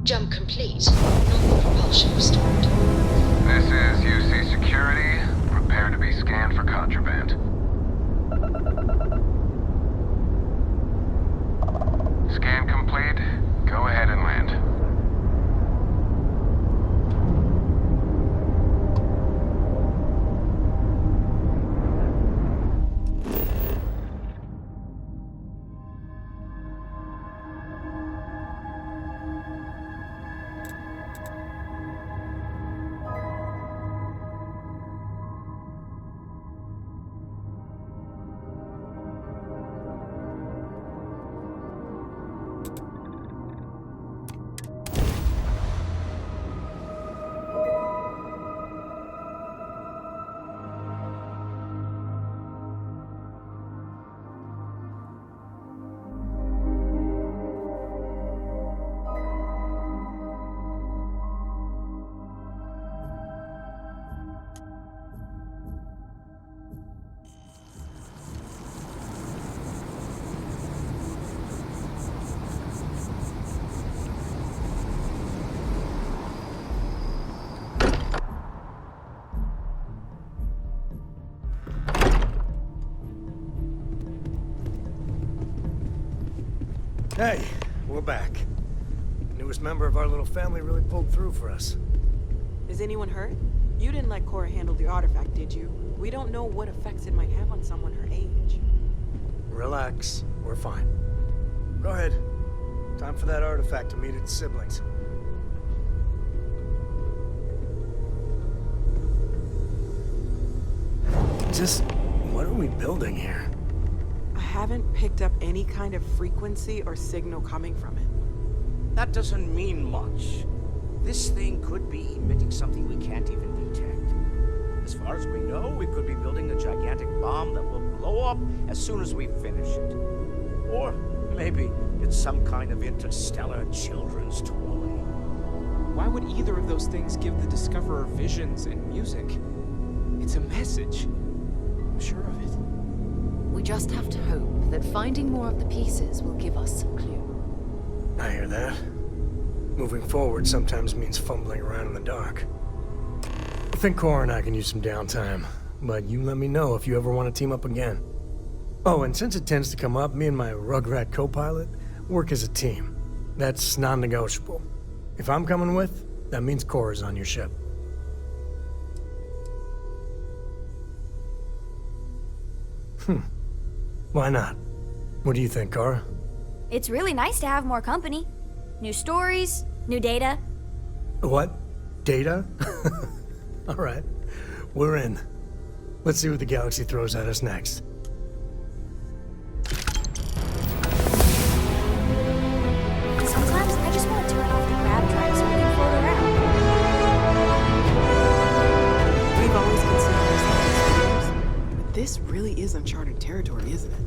Jump complete. Normal propulsion restored. This is UC Security. Prepare to be scanned for contraband. Scan complete. Go ahead and land. Hey, we're back. Newest member of our little family really pulled through for us. Is anyone hurt? You didn't let Cora handle the artifact, did you? We don't know what effects it might have on someone her age. Relax, we're fine. Go ahead. Time for that artifact to meet its siblings. Just, what are we building here? I haven't picked up any kind of frequency or signal coming from it. That doesn't mean much. This thing could be emitting something we can't even detect. As far as we know, we could be building a gigantic bomb that will blow up as soon as we finish it. Or maybe it's some kind of interstellar children's toy. Why would either of those things give the Discoverer visions and music? It's a message. I'm sure of it. We just have to hope that finding more of the pieces will give us some clue. I hear that. Moving forward sometimes means fumbling around in the dark. I think Cora and I can use some downtime, but you let me know if you ever want to team up again. Oh, and since it tends to come up, me and my Rugrat co-pilot work as a team. That's non-negotiable. If I'm coming with, that means Cora's on your ship. Why not? What do you think, Cora? It's really nice to have more company. New stories, new data. What? Data? All right. We're in. Let's see what the galaxy throws at us next. Sometimes I just want to turn off the grab drive so we can float around. We've always considered ourselves explorers, but this really is uncharted territory, isn't it?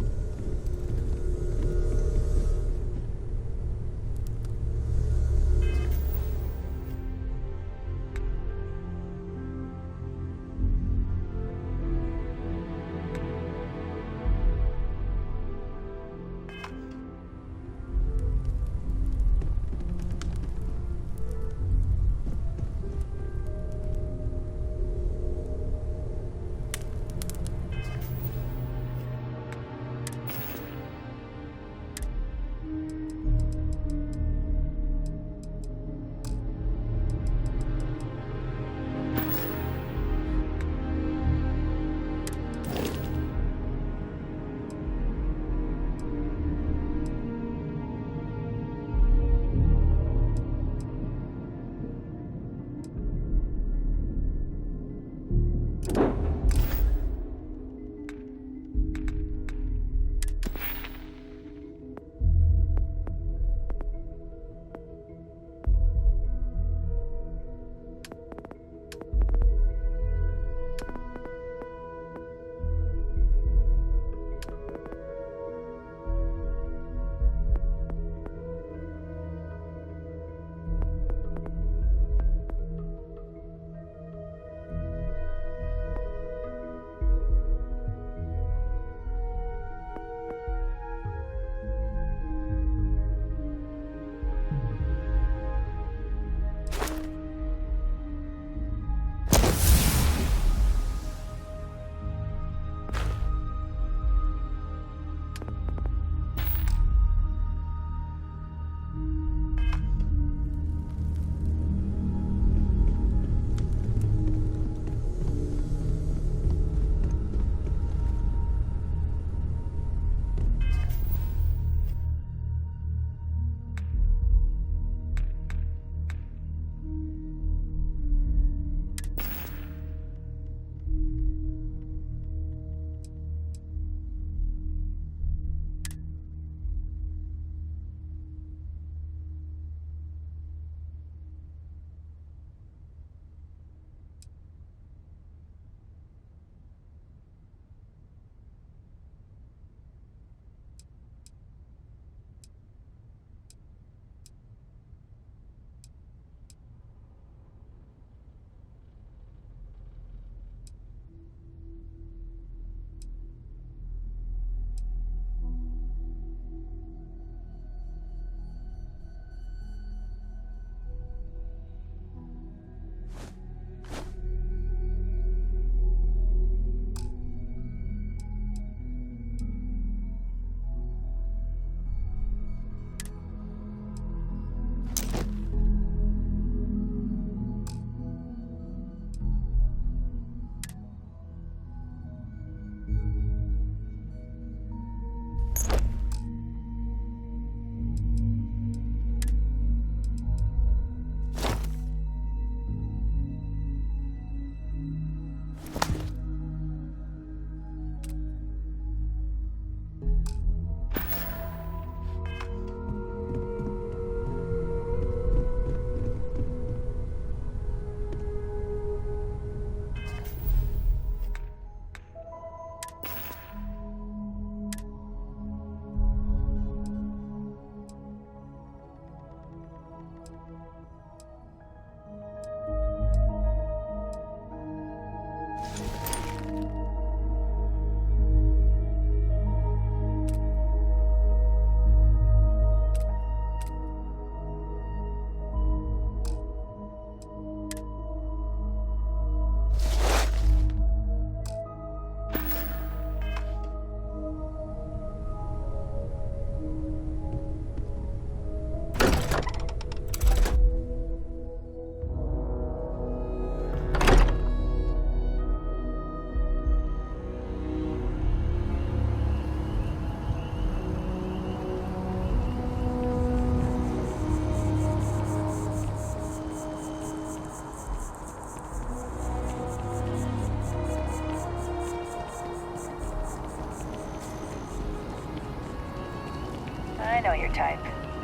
know your type.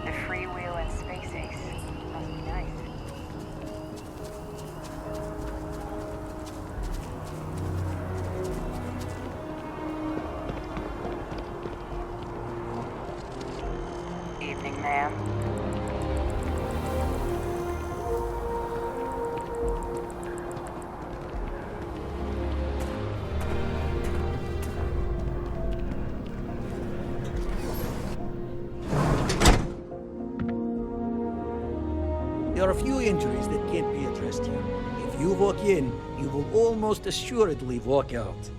The freewheeling space ace. Must be nice. Evening, ma'am. There are a few injuries that can't be addressed here. If you walk in, you will almost assuredly walk out.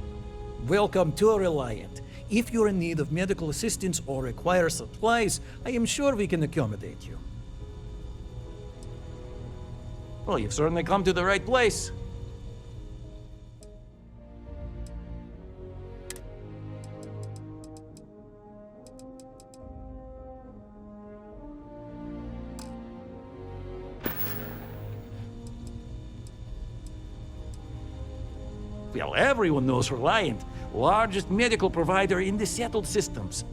Welcome to Reliant. If you're in need of medical assistance or require supplies, I am sure we can accommodate you. Well, you've certainly come to the right place. Well, everyone knows Reliant, largest medical provider in the settled systems.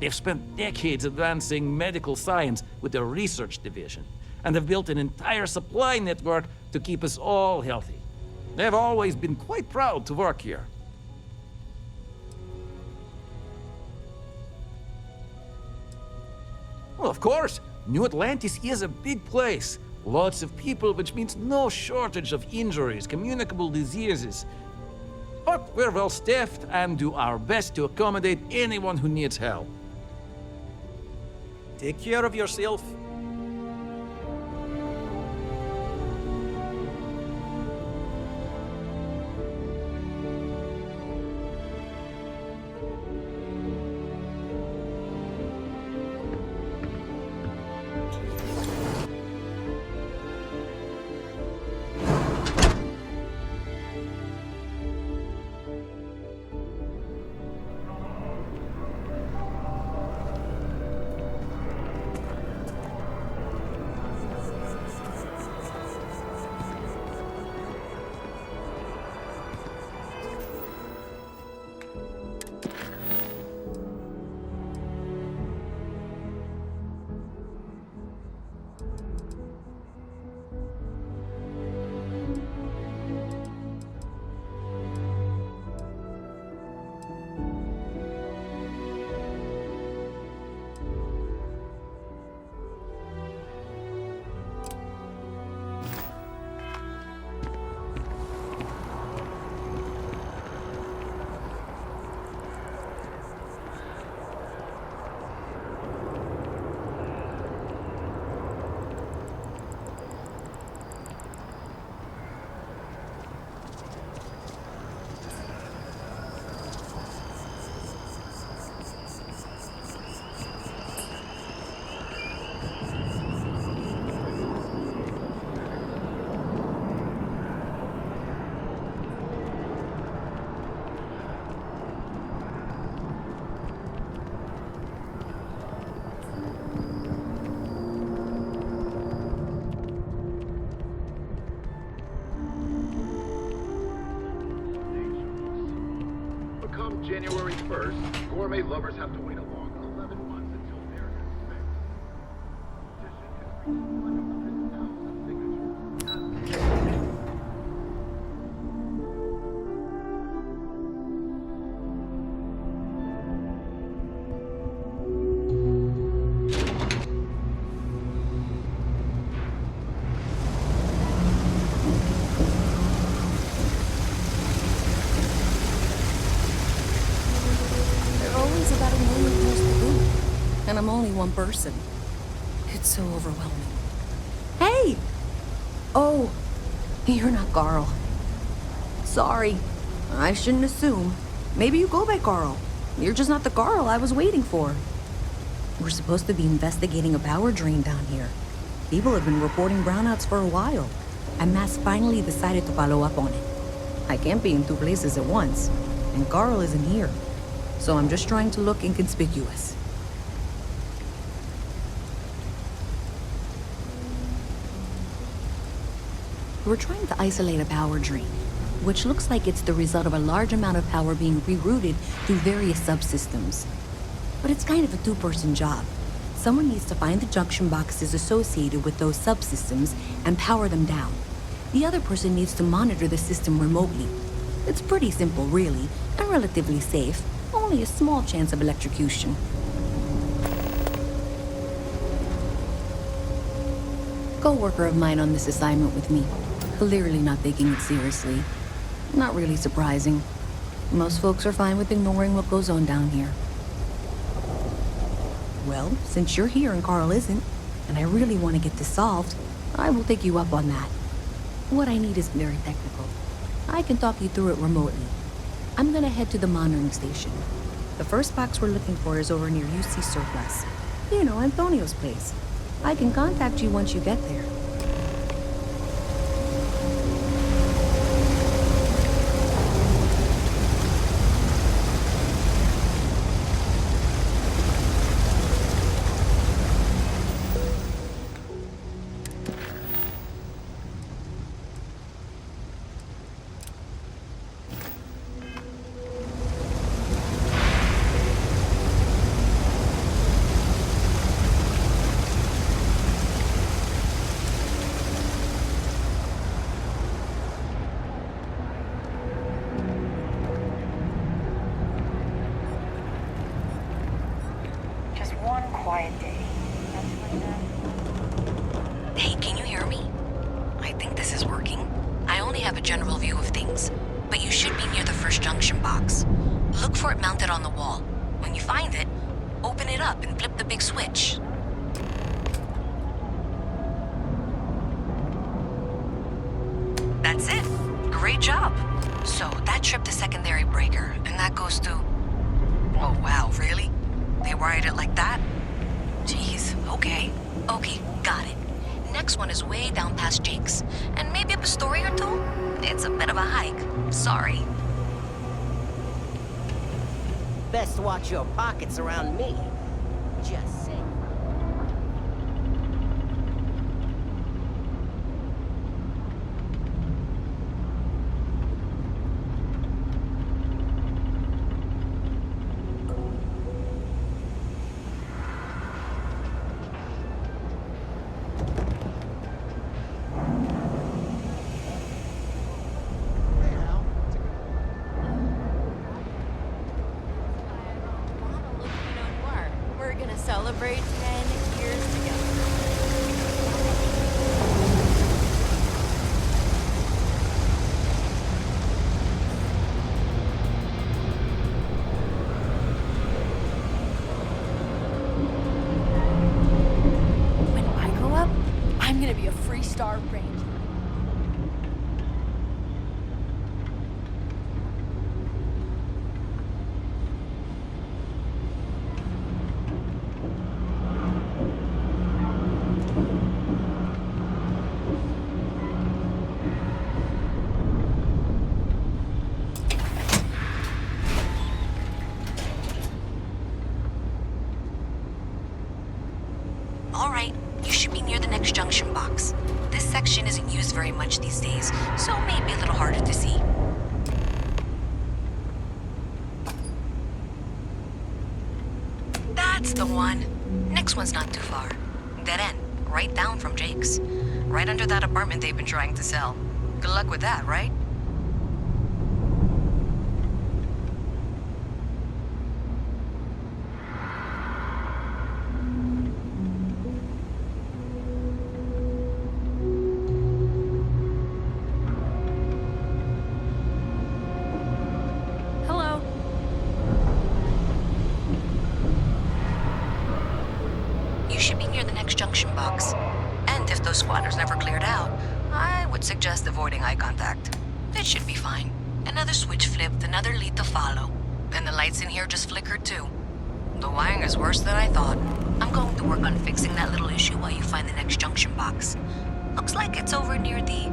They've spent decades advancing medical science with their research division, and have built an entire supply network to keep us all healthy. They've always been quite proud to work here. Well, of course, New Atlantis is a big place. Lots of people, which means no shortage of injuries, communicable diseases. But we're well staffed and do our best to accommodate anyone who needs help. Take care of yourself. January 1st, gourmet lovers have to wait a long 11 months until their And I'm only one person. It's so overwhelming. Hey! Oh, you're not Carl. Sorry. I shouldn't assume. Maybe you go by Carl. You're just not the Carl I was waiting for. We're supposed to be investigating a power drain down here. People have been reporting brownouts for a while, and Mass finally decided to follow up on it. I can't be in two places at once, and Carl isn't here. So I'm just trying to look inconspicuous. We're trying to isolate a power drain, which looks like it's the result of a large amount of power being rerouted through various subsystems. But it's kind of a two-person job, Someone needs to find the junction boxes associated with those subsystems and power them down. The other person needs to monitor the system remotely. It's pretty simple, really, and relatively safe. Only a small chance of electrocution. Co-worker of mine on this assignment with me. Clearly not taking it seriously. Not really surprising. Most folks are fine with ignoring what goes on down here. Well, since you're here and Carl isn't, and I really want to get this solved, I will take you up on that. What I need is very technical. I can talk you through it remotely. I'm gonna head to the monitoring station. The first box we're looking for is over near UC Surplus. You know, Antonio's place. I can contact you once you get there. quiet day. Hey, can you hear me? I think this is working. I only have a general view of things, but you should be near the first junction box. Look for it mounted on the wall. When you find it, open it up and flip the big switch. That's it. Great job. So that tripped the secondary breaker, and that goes to... Oh, wow, really? They wired it like that? Jeez, okay. Okay, got it. Next one is way down past Jake's, and maybe up a story or two? It's a bit of a hike. Sorry. Best watch your pockets around me. Just saying. Celebrate 10 years together. When I grow up, I'm gonna be a three-star ranger. Alright, you should be near the next junction box. This section isn't used very much these days, so maybe a little harder to see. That's the one. Next one's not too far. Dead end, right down from Jake's. Right under that apartment they've been trying to sell. Good luck with that, right? You should be near the next junction box. And if those squatters never cleared out, I would suggest avoiding eye contact. It should be fine. Another switch flipped, another lead to follow. And the lights in here just flickered too. The wiring is worse than I thought. I'm going to work on fixing that little issue while you find the next junction box. Looks like it's over near the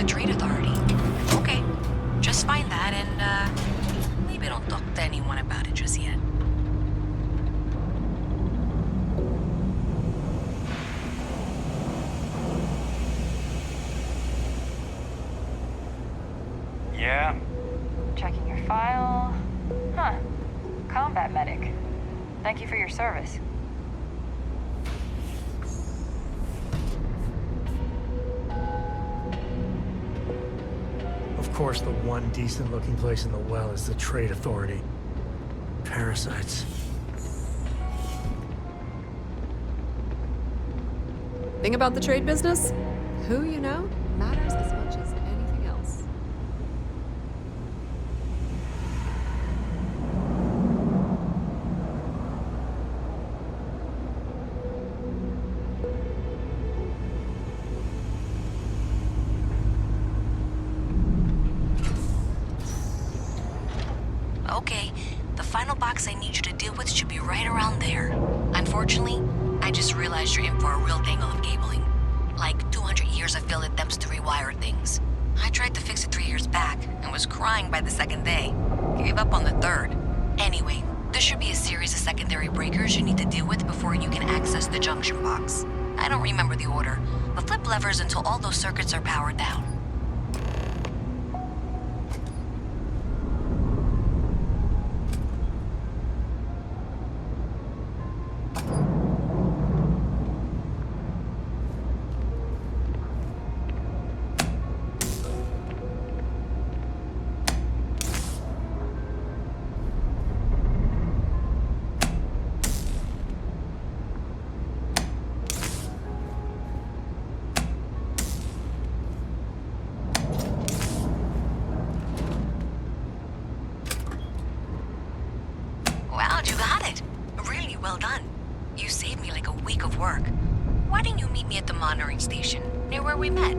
Trade Authority. Okay, just find that and, maybe don't talk to anyone about it just yet. Yeah? Checking your file. Huh. Combat medic. Thank you for your service. Of course, the one decent-looking place in the well is the Trade Authority. Parasites. Thing about the trade business? Who you know matters as much as anything else. Okay, the final box I need you to deal with should be right around there. Unfortunately, I just realized you're in for a real tangle of cabling. Like 200 years of field attempts to rewire things. I tried to fix it 3 years back and was crying by the second day. Gave up on the third. Anyway, there should be a series of secondary breakers you need to deal with before you can access the junction box. I don't remember the order, but flip levers until all those circuits are powered down. Wow, you got it. Really well done. You saved me like a week of work. Why didn't you meet me at the monitoring station, near where we met?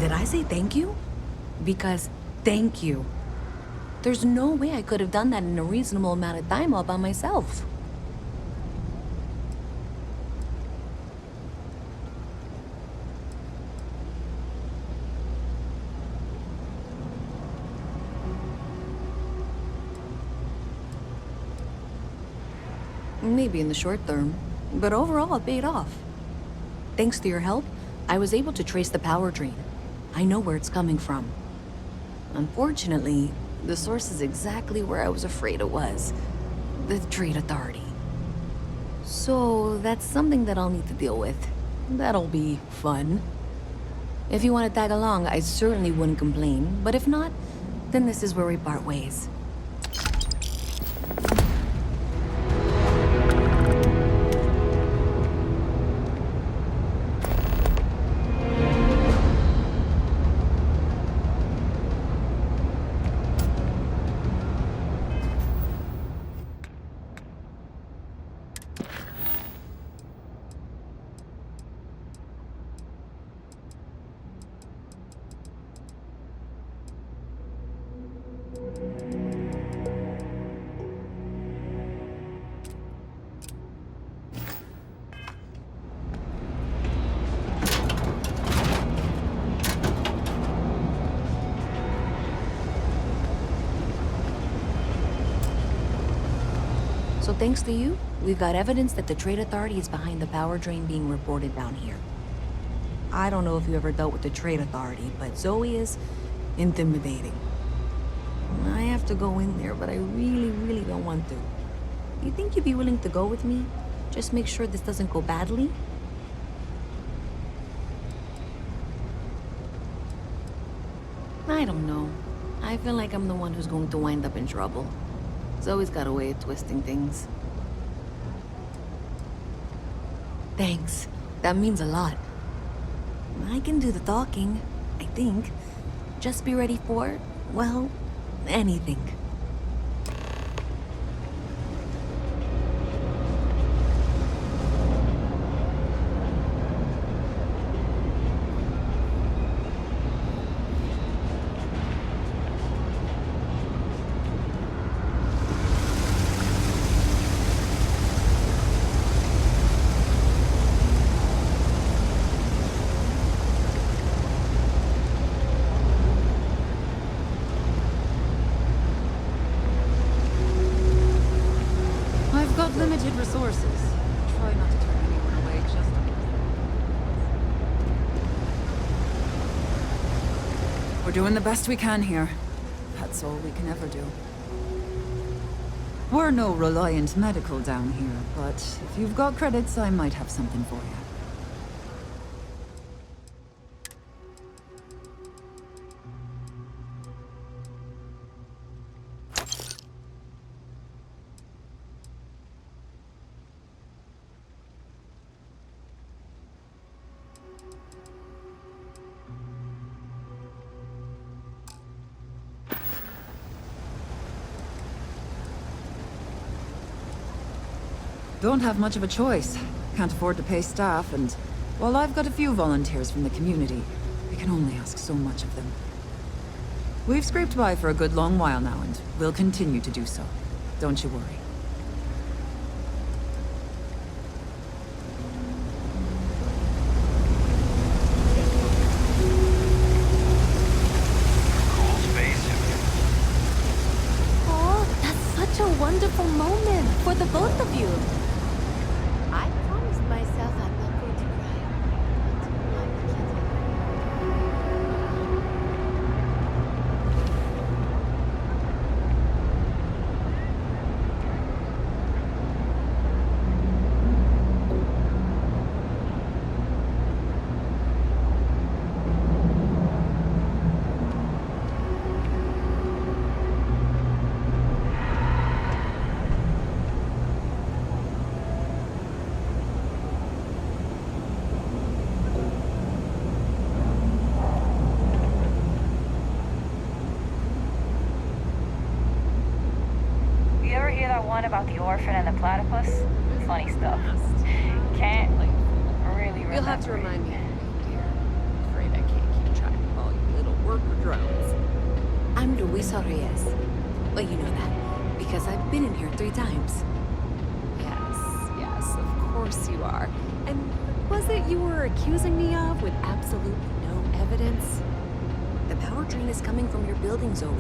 Did I say thank you? Because thank you. There's no way I could have done that in a reasonable amount of time all by myself. Maybe in the short term, but overall it paid off. Thanks to your help, I was able to trace the power drain. I know where it's coming from. Unfortunately, the source is exactly where I was afraid it was. The Trade Authority. So that's something that I'll need to deal with. That'll be fun. If you want to tag along, I certainly wouldn't complain, but if not, then this is where we part ways. So thanks to you, we've got evidence that the Trade Authority is behind the power drain being reported down here. I don't know if you ever dealt with the Trade Authority, but Zoe is intimidating. I have to go in there, but I really don't want to. You think you'd be willing to go with me? Just make sure this doesn't go badly? I don't know. I feel like I'm the one who's going to wind up in trouble. It's always got a way of twisting things. Thanks. That means a lot. I can do the talking, I think. Just be ready for, well, anything. Limited resources. Try not to turn anyone away just because. We're doing the best we can here. That's all we can ever do. We're no Reliant Medical down here, but if you've got credits, I might have something for you. Don't have much of a choice. Can't afford to pay staff, and while I've got a few volunteers from the community, I can only ask so much of them. We've scraped by for a good long while now, and we'll continue to do so. Don't you worry. Oh, that's such a wonderful moment for the both of you. I promised myself I'm not going to About the orphan and the platypus? Funny stuff. Can't really remember. You'll have to remind me, dear. I'm afraid I can't keep track of all you little worker drones. I'm Luisa Reyes. Well, you know that, because I've been in here 3 times. Yes, of course you are. And what was it you were accusing me of with absolutely no evidence? The power drain is coming from your building, Zoe.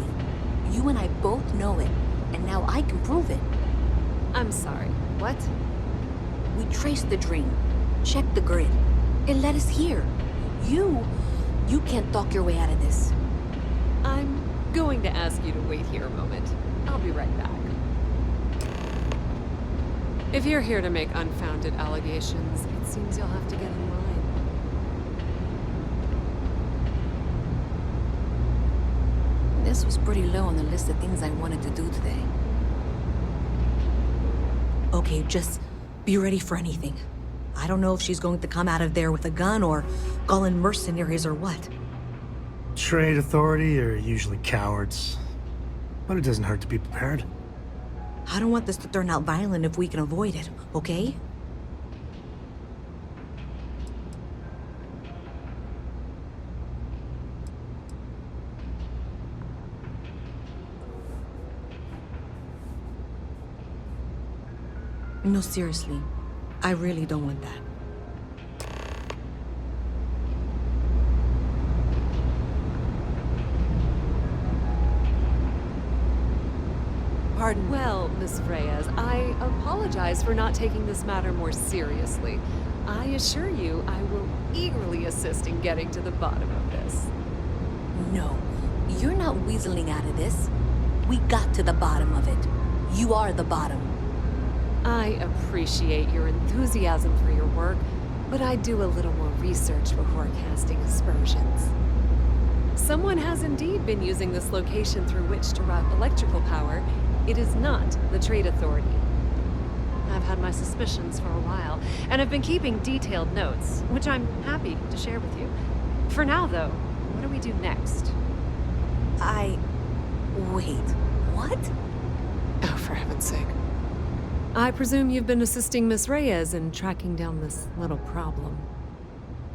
You and I both know it, and now I can prove it. I'm sorry, what? We traced the drain, checked the grid. It led us here. You can't talk your way out of this. I'm going to ask you to wait here a moment. I'll be right back. If you're here to make unfounded allegations, it seems you'll have to get in line. This was pretty low on the list of things I wanted to do today. Okay, just be ready for anything. I don't know if she's going to come out of there with a gun or call in mercenaries or what. Trade authority are usually cowards, but it doesn't hurt to be prepared. I don't want this to turn out violent if we can avoid it, okay? No, seriously. I really don't want that. Pardon? Well, Miss Reyes, I apologize for not taking this matter more seriously. I assure you, I will eagerly assist in getting to the bottom of this. No, you're not weaseling out of this. We got to the bottom of it. You are the bottom. I appreciate your enthusiasm for your work, but I do a little more research before casting aspersions. Someone has indeed been using this location through which to route electrical power. It is not the Trade Authority. I've had my suspicions for a while, and have been keeping detailed notes, which I'm happy to share with you. For now, though, what do we do next? Wait, what? Oh, for heaven's sake. I presume you've been assisting Miss Reyes in tracking down this little problem.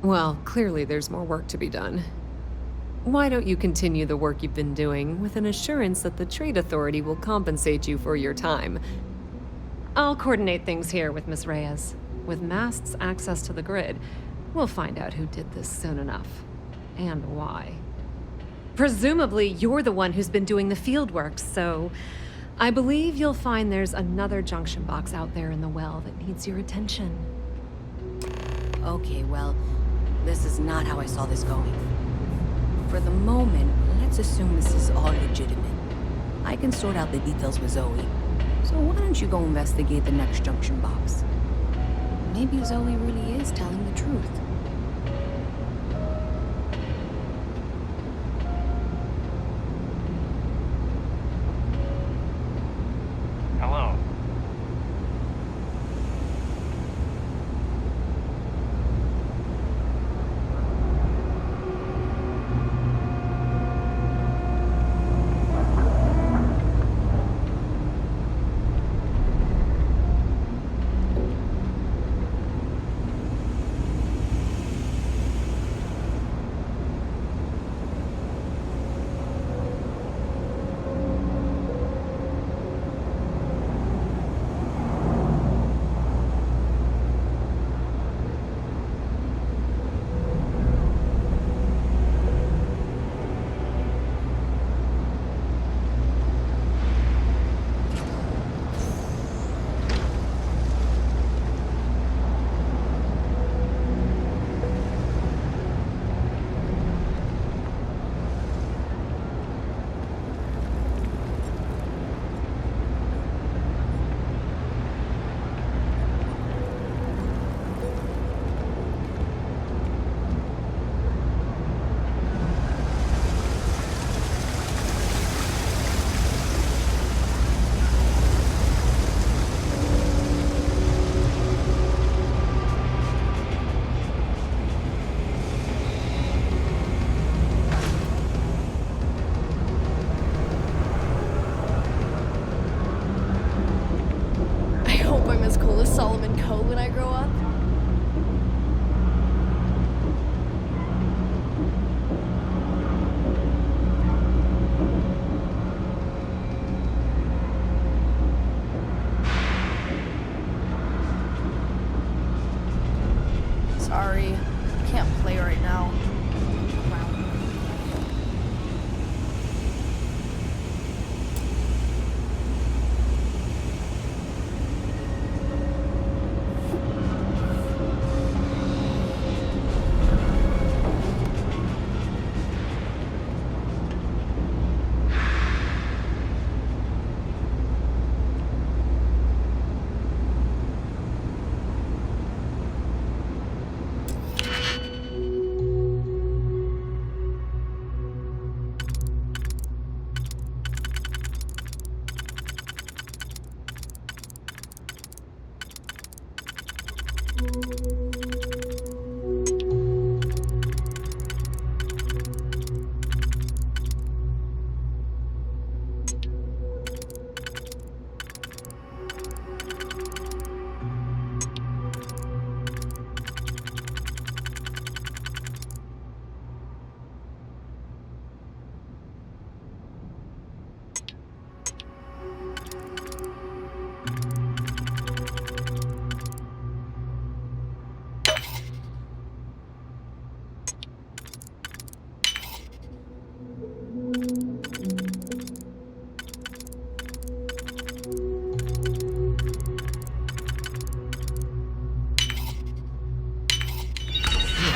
Well, clearly there's more work to be done. Why don't you continue the work you've been doing with an assurance that the Trade Authority will compensate you for your time? I'll coordinate things here with Miss Reyes. With Mast's access to the grid, we'll find out who did this soon enough. And why. Presumably, you're the one who's been doing the field work, so I believe you'll find there's another junction box out there in the well that needs your attention. Okay, well, this is not how I saw this going. For the moment, let's assume this is all legitimate. I can sort out the details with Zoe. So why don't you go investigate the next junction box? Maybe Zoe really is telling the truth. Hello. Solomon Coe when I grow up? Sorry, can't play right now.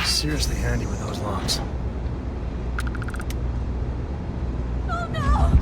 Seriously handy with those locks. Oh no!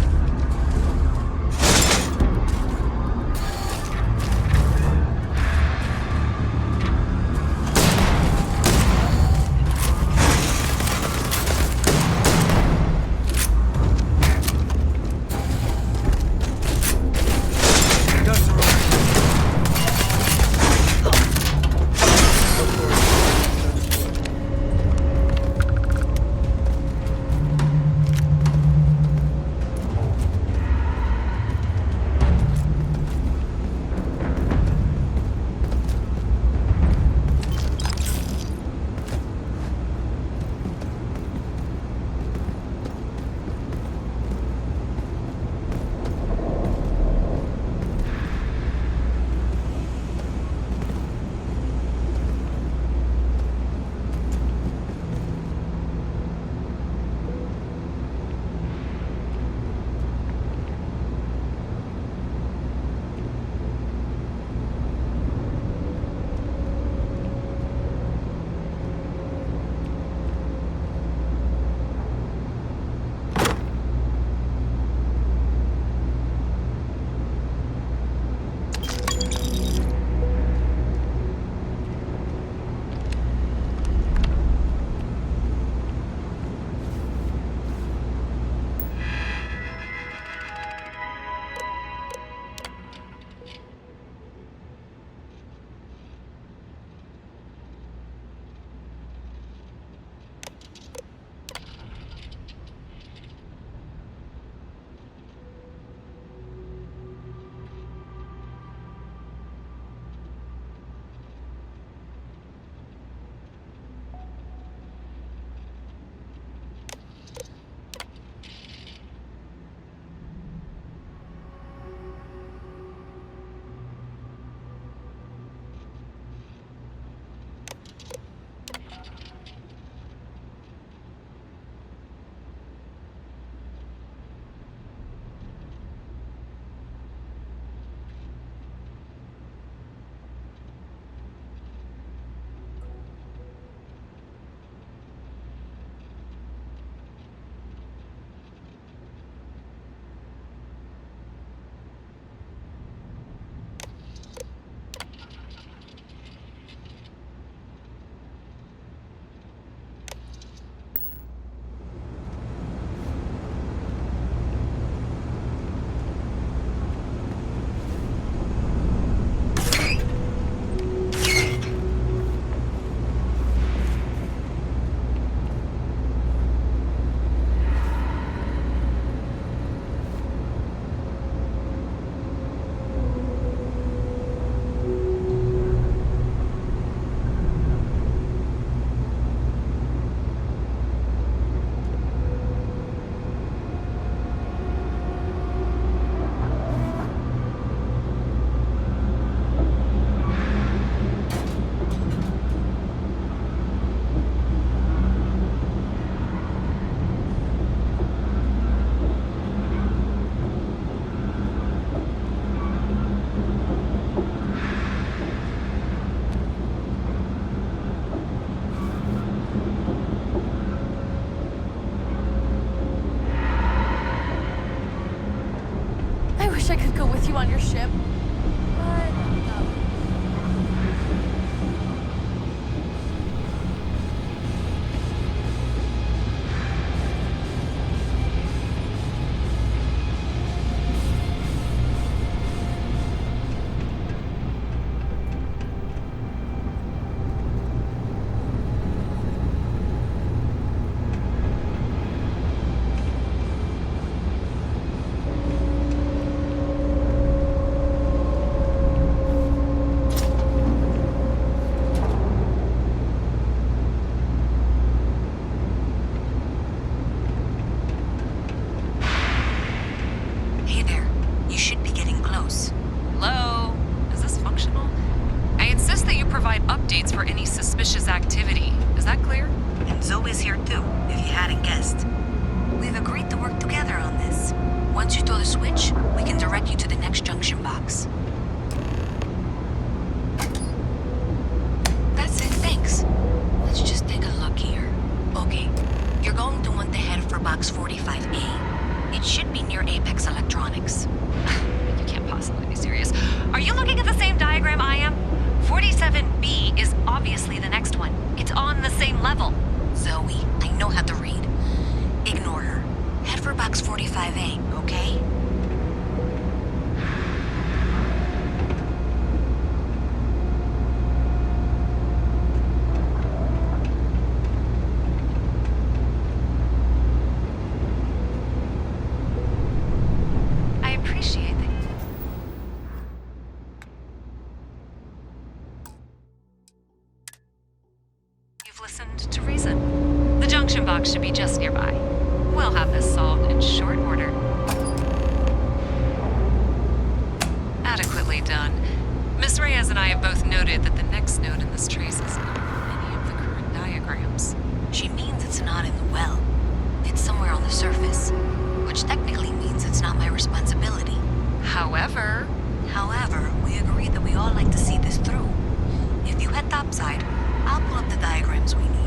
wish I could go with you on your ship. But no. Should be just nearby. We'll have this solved in short order. Adequately done. Miss Reyes and I have both noted that the next node in this trace is not on any of the current diagrams. She means it's not in the well. It's somewhere on the surface, which technically means it's not my responsibility. However, we agreed that we all like to see this through. If you head topside, I'll pull up the diagrams we need.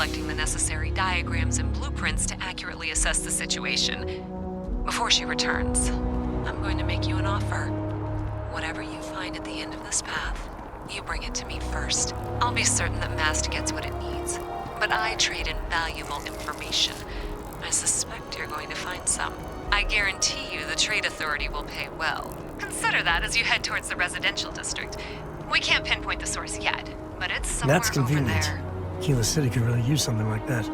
collecting the necessary diagrams and blueprints to accurately assess the situation. Before she returns, I'm going to make you an offer. Whatever you find at the end of this path, you bring it to me first. I'll be certain that Mast gets what it needs, but I trade in valuable information. I suspect you're going to find some. I guarantee you the Trade Authority will pay well. Consider that as you head towards the residential district. We can't pinpoint the source yet, but it's somewhere That's convenient. over there. Kila City could really use something like that.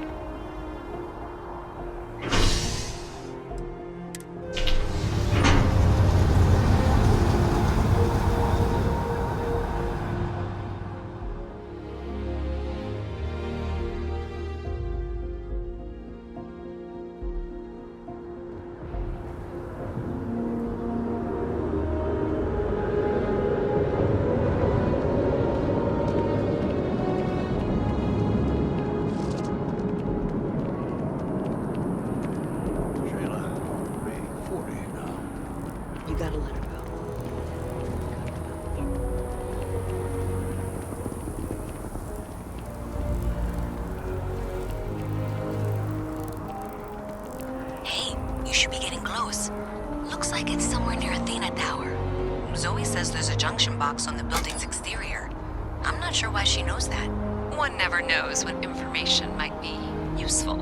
You gotta let her go. Hey, you should be getting close. Looks like it's somewhere near Athena Tower. Zoe says there's a junction box on the building's exterior. I'm not sure why she knows that. One never knows when information might be useful.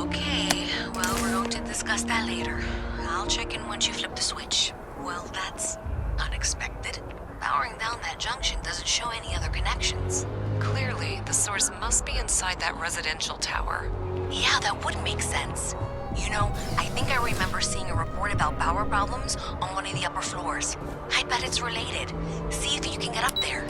Okay, well, we're going to discuss that later. I'll check in once you flip the switch. Well, that's unexpected. Powering down that junction doesn't show any other connections. Clearly, the source must be inside that residential tower. Yeah, that would make sense. You know, I think I remember seeing a report about power problems on one of the upper floors. I bet it's related. See if you can get up there.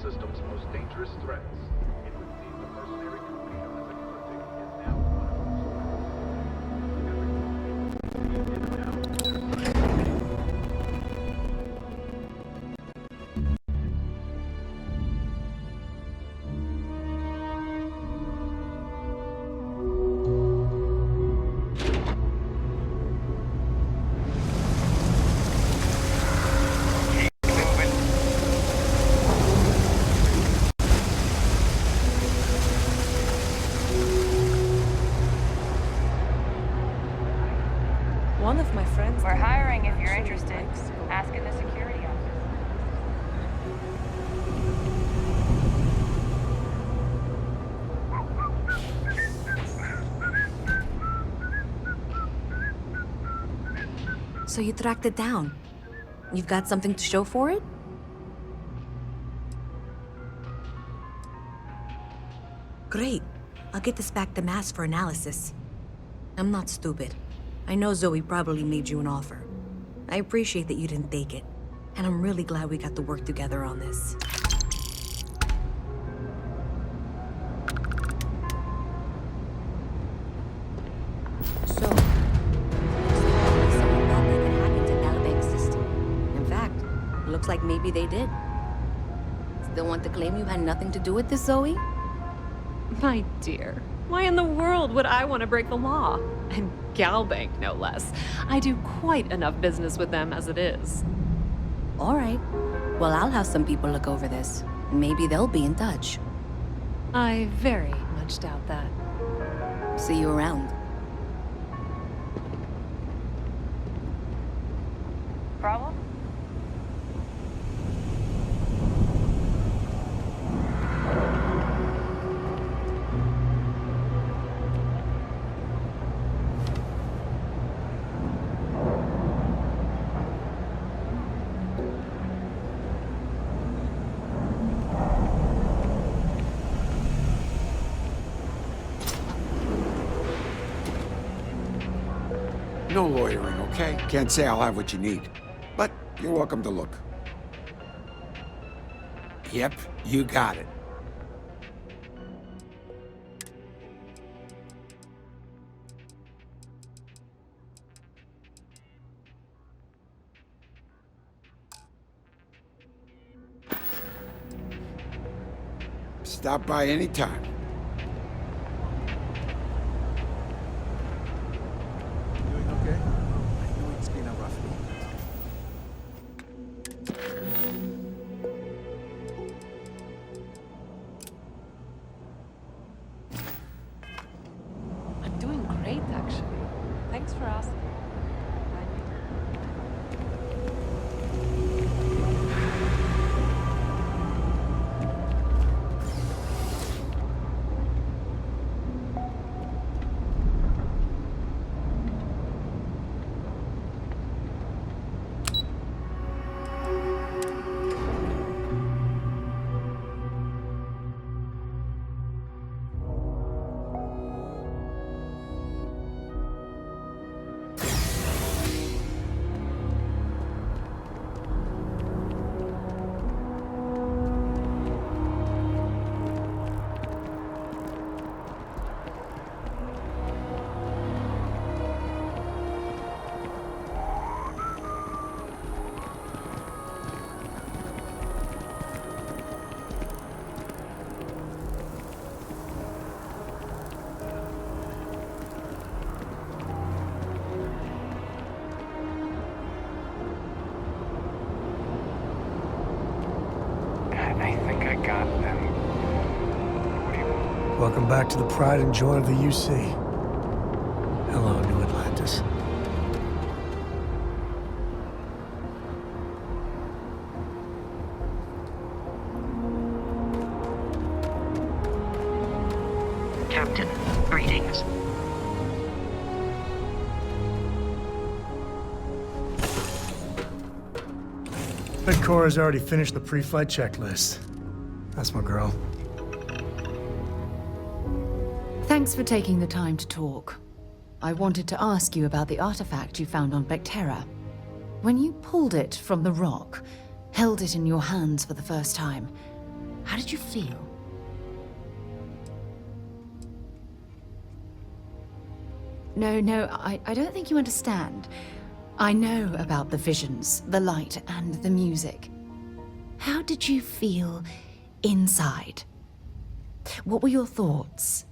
System's most dangerous threats. It would seem the mercenary company known as Ecliptic is now one One of my friends... We're hiring if you're interested. Ask in the security office. So you tracked it down. You've got something to show for it? Great. I'll get this back to Mass for analysis. I'm not stupid. I know Zoe probably made you an offer. I appreciate that you didn't take it. And I'm really glad we got to work together on this. So, someone thought they could hack into Layllah's system. In fact, it looks like maybe they did. Still want to claim you had nothing to do with this, Zoe? My dear, why in the world would I want to break the law? And Galbank, no less. I do quite enough business with them as it is. All right. Well, I'll have some people look over this. Maybe they'll be in touch. I very much doubt that. See you around. Problem? No lawyering, okay? Can't say I'll have what you need. But you're welcome to look. Yep, you got it. Stop by anytime. I'm doing great, actually. Thanks for asking. Welcome back to the pride and joy of the UC. Hello, New Atlantis. Captain, greetings. Big Cora's already finished the pre-flight checklist. That's my girl. Thanks for taking the time to talk. I wanted to ask you about the artifact you found on Bactera. When you pulled it from the rock, held it in your hands for the first time, how did you feel? No, I don't think you understand. I know about the visions, the light, and the music. How did you feel inside? What were your thoughts?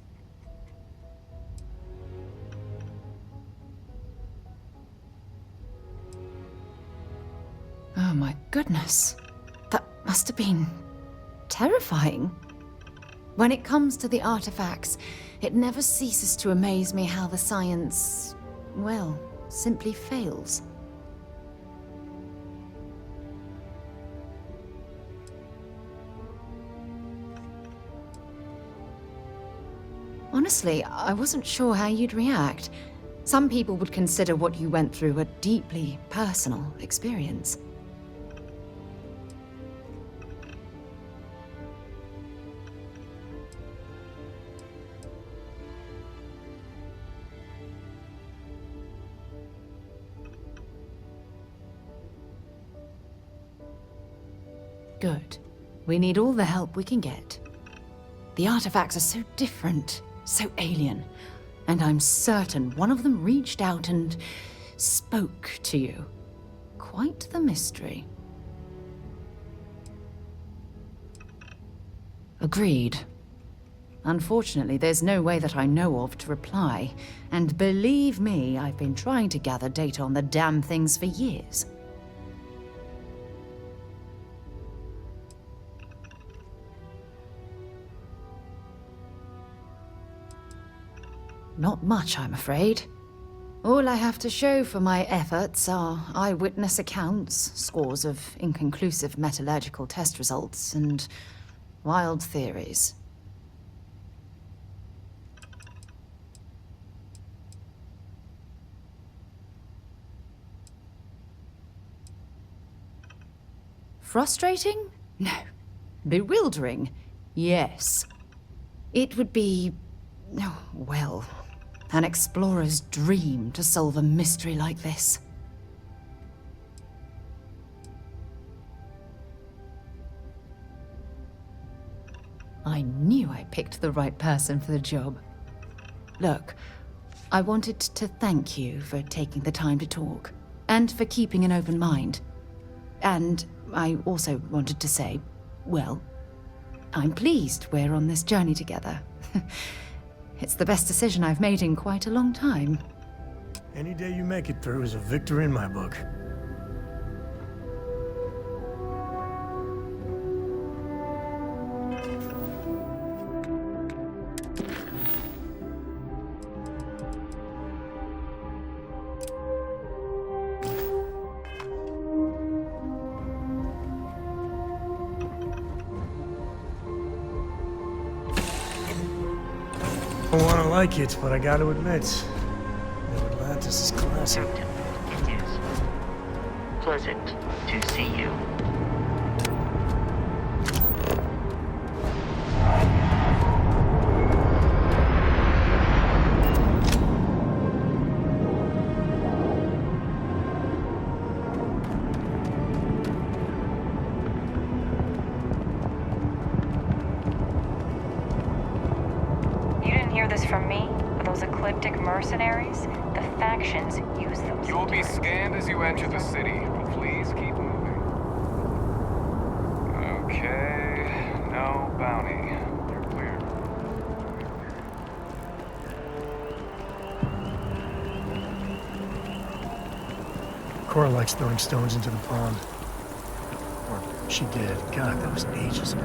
Oh my goodness. That must have been terrifying. When it comes to the artifacts, it never ceases to amaze me how the science, well, simply fails. Honestly, I wasn't sure how you'd react. Some people would consider what you went through a deeply personal experience. Good. We need all the help we can get. The artifacts are so different, so alien, and I'm certain one of them reached out and spoke to you. Quite the mystery. Agreed. Unfortunately, there's no way that I know of to reply, and believe me, I've been trying to gather data on the damn things for years. Not much, I'm afraid. All I have to show for my efforts are eyewitness accounts, scores of inconclusive metallurgical test results, and wild theories. Frustrating? No. Bewildering? Yes. It would be, oh, well, an explorer's dream to solve a mystery like this. I knew I picked the right person for the job. Look, I wanted to thank you for taking the time to talk, and for keeping an open mind. And I also wanted to say, well, I'm pleased we're on this journey together. It's the best decision I've made in quite a long time. Any day you make it through is a victory in my book. I don't want to like it, but I got to admit, New Atlantis is classic. It is pleasant to see you. This from me? Those ecliptic mercenaries? The factions use them. You will be scanned as you enter the city. Please keep moving. Okay, no bounty. You're clear. Cora likes throwing stones into the pond. Or she did. God, that was ages ago.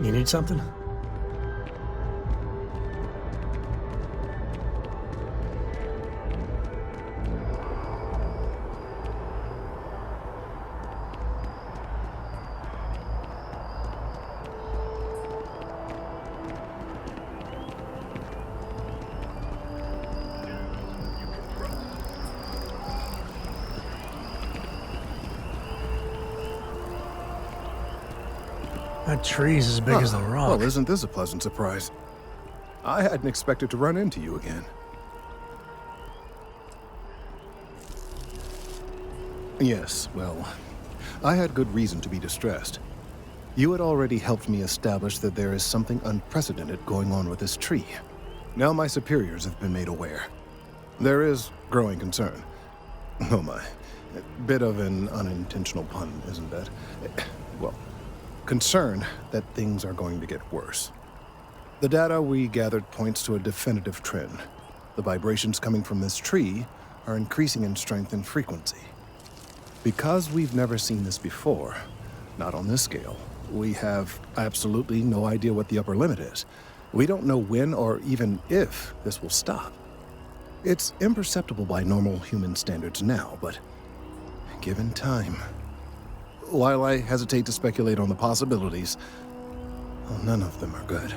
You need something? That tree's as big as the rock. Well, isn't this a pleasant surprise? I hadn't expected to run into you again. Yes, well, I had good reason to be distressed. You had already helped me establish that there is something unprecedented going on with this tree. Now my superiors have been made aware. There is growing concern. Oh my, a bit of an unintentional pun, isn't that? Well, concern that things are going to get worse. The data we gathered points to a definitive trend. The vibrations coming from this tree are increasing in strength and frequency. Because we've never seen this before, not on this scale, we have absolutely no idea what the upper limit is. We don't know when or even if this will stop. It's imperceptible by normal human standards now, but given time... While I hesitate to speculate on the possibilities, well, none of them are good.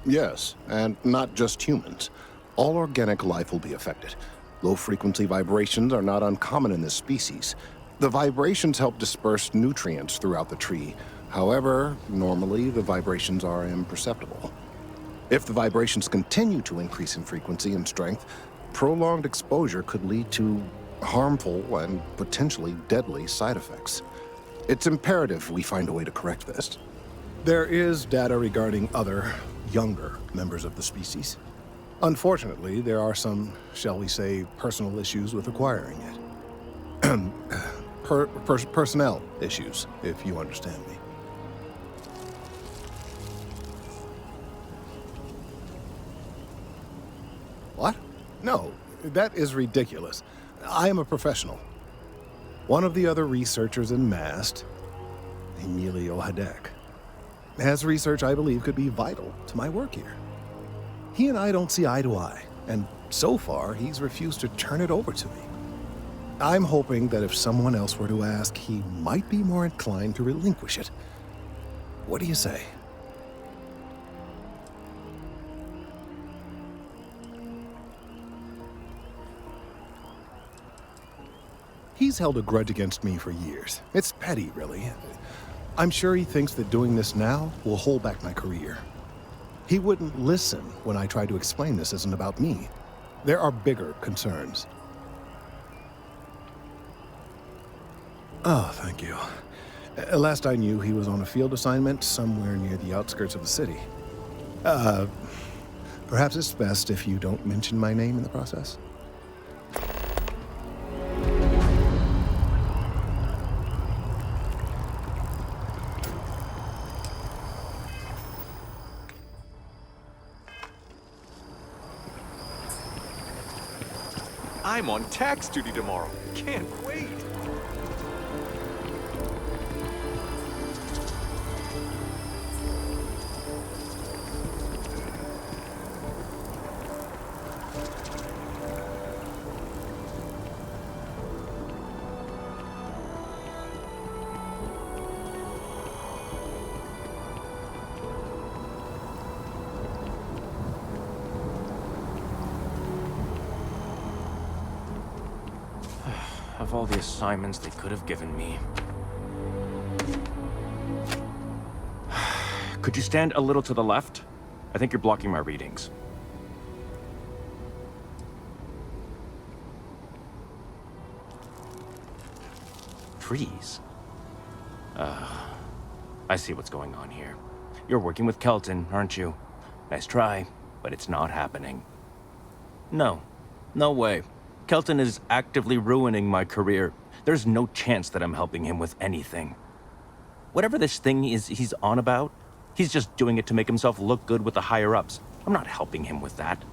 Yes, and not just humans. All organic life will be affected. Low-frequency vibrations are not uncommon in this species. The vibrations help disperse nutrients throughout the tree. However, normally the vibrations are imperceptible. If the vibrations continue to increase in frequency and strength, prolonged exposure could lead to harmful and potentially deadly side effects. It's imperative we find a way to correct this. There is data regarding other, younger members of the species. Unfortunately, there are some, shall we say, personal issues with acquiring it. Personnel issues, if you understand me. What? No, that is ridiculous. I am a professional. One of the other researchers in MAST, Emilio Hadek, has research I believe could be vital to my work here. He and I don't see eye to eye, and so far he's refused to turn it over to me. I'm hoping that if someone else were to ask, he might be more inclined to relinquish it. What do you say? He's held a grudge against me for years. It's petty, really. I'm sure he thinks that doing this now will hold back my career. He wouldn't listen when I tried to explain this isn't about me. There are bigger concerns. Oh, thank you. Last I knew, he was on a field assignment somewhere near the outskirts of the city. Perhaps it's best if you don't mention my name in the process. I'm on tax duty tomorrow. Can't wait. Of all the assignments they could have given me. Could you stand a little to the left? I think you're blocking my readings. Trees? I see what's going on here. You're working with Kelton, aren't you? Nice try, but it's not happening. No. No way. Kelton is actively ruining my career. There's no chance that I'm helping him with anything. Whatever this thing is he's on about, he's just doing it to make himself look good with the higher-ups. I'm not helping him with that.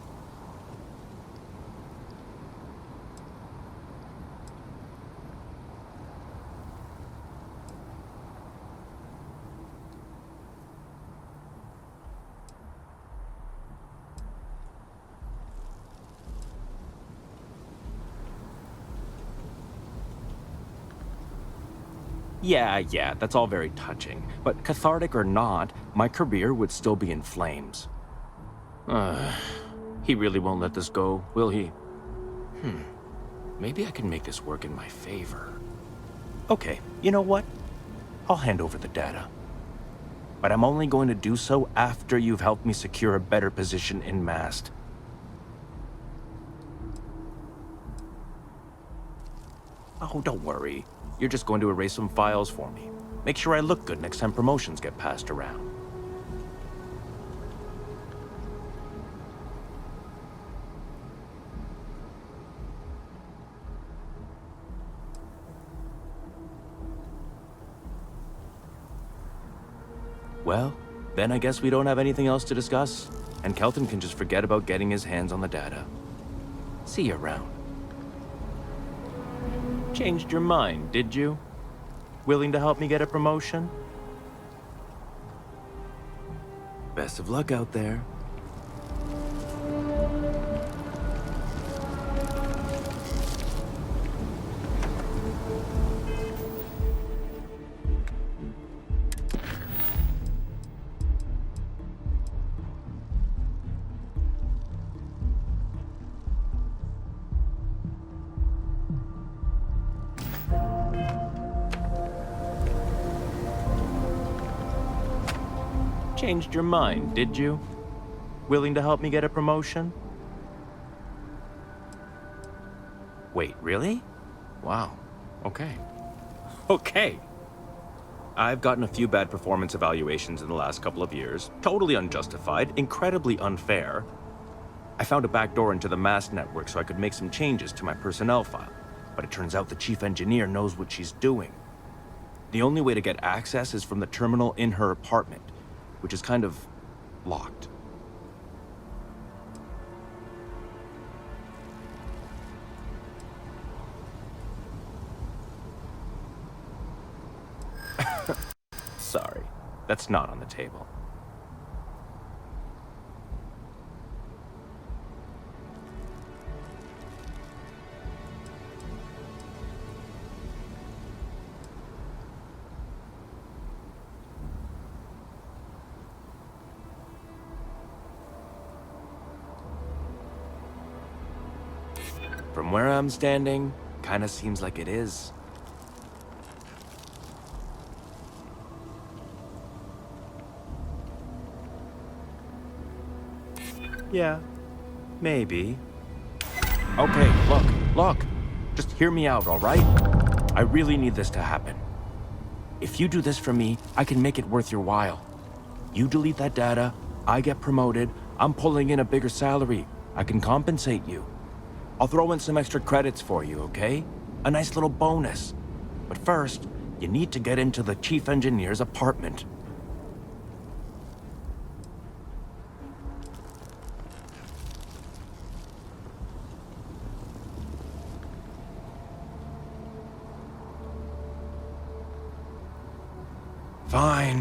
Yeah, that's all very touching. But cathartic or not, my career would still be in flames. He really won't let this go, will he? Maybe I can make this work in my favor. Okay, you know what? I'll hand over the data. But I'm only going to do so after you've helped me secure a better position in Mast. Oh, don't worry. You're just going to erase some files for me. Make sure I look good next time promotions get passed around. Well, then I guess we don't have anything else to discuss, and Kelton can just forget about getting his hands on the data. See you around. Changed your mind, did you? Willing to help me get a promotion? Best of luck out there. Changed your mind, did you? Willing to help me get a promotion? Wait, really? Wow. Okay. Okay. I've gotten a few bad performance evaluations in the last couple of years. Totally unjustified, incredibly unfair. I found a backdoor into the Mast network so I could make some changes to my personnel file. But it turns out the chief engineer knows what she's doing. The only way to get access is from the terminal in her apartment, which is kind of locked. Sorry, that's not on the table. From where I'm standing, kinda seems like it is. Yeah, maybe. Okay, look. Just hear me out, all right? I really need this to happen. If you do this for me, I can make it worth your while. You delete that data, I get promoted, I'm pulling in a bigger salary. I can compensate you. I'll throw in some extra credits for you, okay? A nice little bonus. But first, you need to get into the chief engineer's apartment.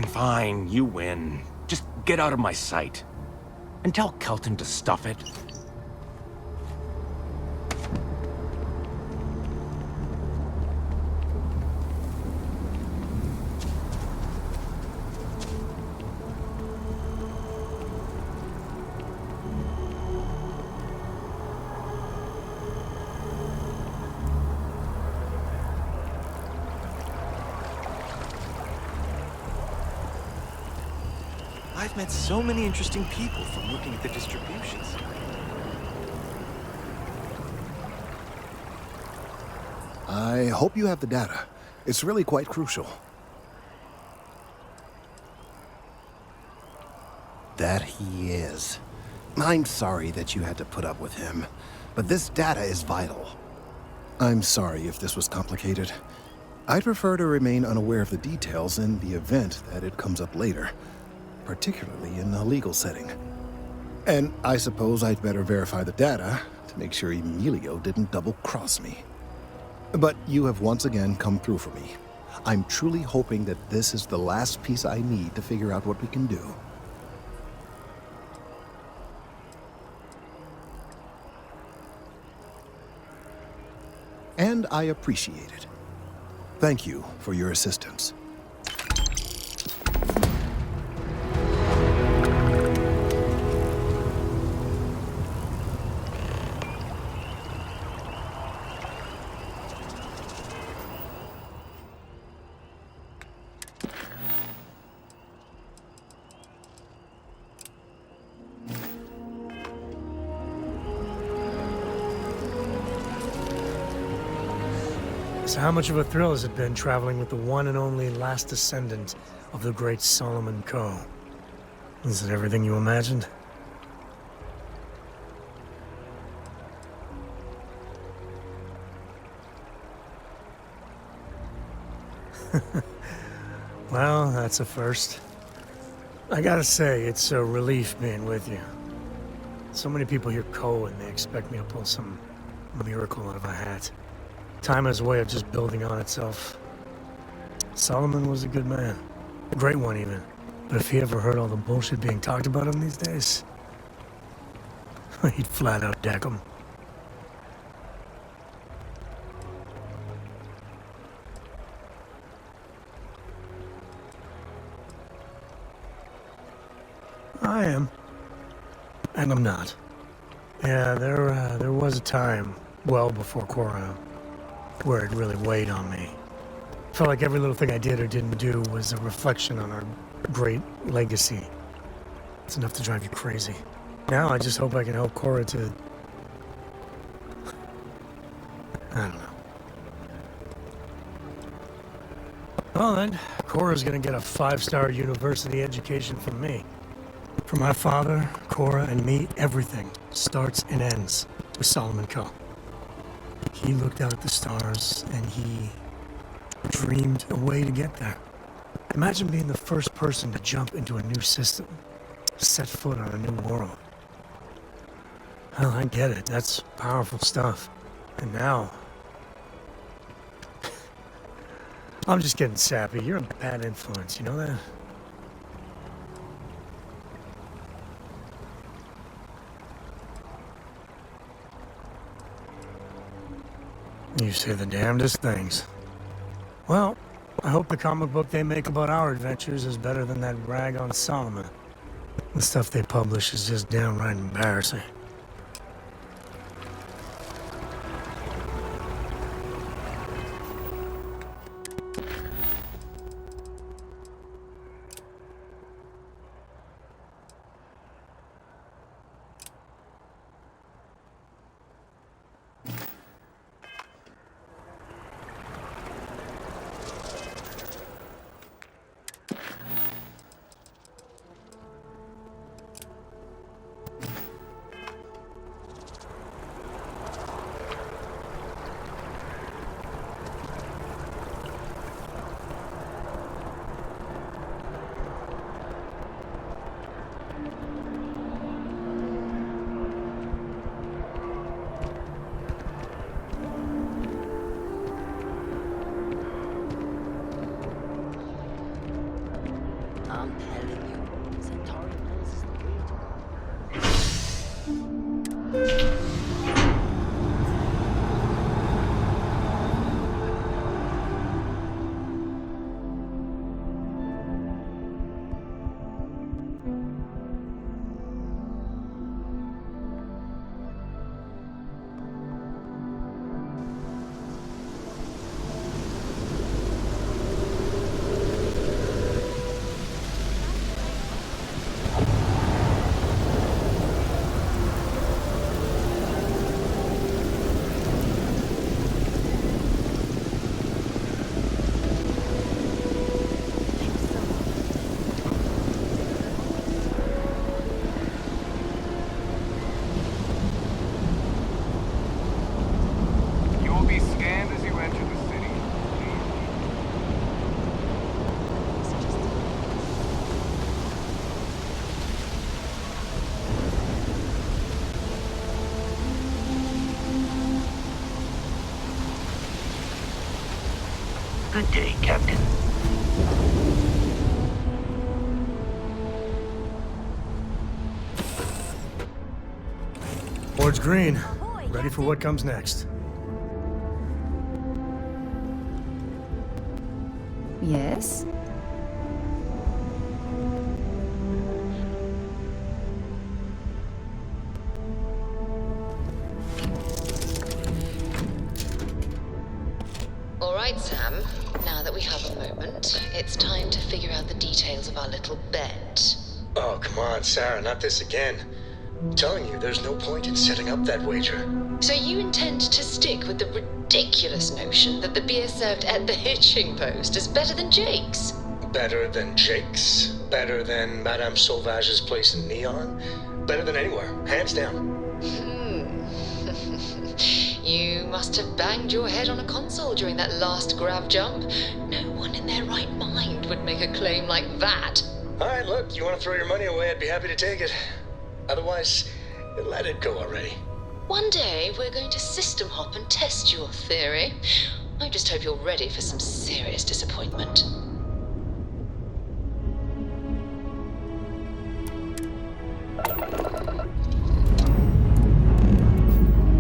Fine, you win. Just get out of my sight. And tell Kelton to stuff it. I've met so many interesting people from looking at the distributions. I hope you have the data. It's really quite crucial. That he is. I'm sorry that you had to put up with him, but this data is vital. I'm sorry if this was complicated. I'd prefer to remain unaware of the details in the event that it comes up later, particularly in a legal setting. And I suppose I'd better verify the data to make sure Emilio didn't double-cross me. But you have once again come through for me. I'm truly hoping that this is the last piece I need to figure out what we can do. And I appreciate it. Thank you for your assistance. So how much of a thrill has it been traveling with the one and only last descendant of the great Sam Coe? Is it everything you imagined? Well, that's a first. I gotta say, it's a relief being with you. So many people hear Coe and they expect me to pull some miracle out of a hat. Time has a way of just building on itself. Solomon was a good man. A great one, even. But if he ever heard all the bullshit being talked about him these days, he'd flat out deck him. I am. And I'm not. Yeah, there was a time, well before Cora, where it really weighed on me. Felt like every little thing I did or didn't do was a reflection on our great legacy. It's enough to drive you crazy. Now I just hope I can help Cora to... I don't know. Well then, Cora's gonna get a 5-star university education from me. For my father, Cora, and me, everything starts and ends with Sam Coe. He looked out at the stars, and he dreamed a way to get there. Imagine being the first person to jump into a new system, set foot on a new world. Well, I get it. That's powerful stuff. And now... I'm just getting sappy. You're a bad influence, you know that? You say the damnedest things. Well, I hope the comic book they make about our adventures is better than that rag on Solomon. The stuff they publish is just downright embarrassing. Good day, Captain. Board's green. Ready for what comes next. Yes? All right, Sam. Now that we have a moment, it's time to figure out the details of our little bet. Oh, come on, Sarah, not this again. I'm telling you, there's no point in setting up that wager. So you intend to stick with the ridiculous notion that the beer served at the hitching post is better than Jake's? Better than Jake's? Better than Madame Sauvage's place in Neon? Better than anywhere, hands down. You must have banged your head on a console during that last grab jump. No one in their right mind would make a claim like that. Alright, look, you want to throw your money away, I'd be happy to take it. Otherwise, let it go already. One day, we're going to system hop and test your theory. I just hope you're ready for some serious disappointment.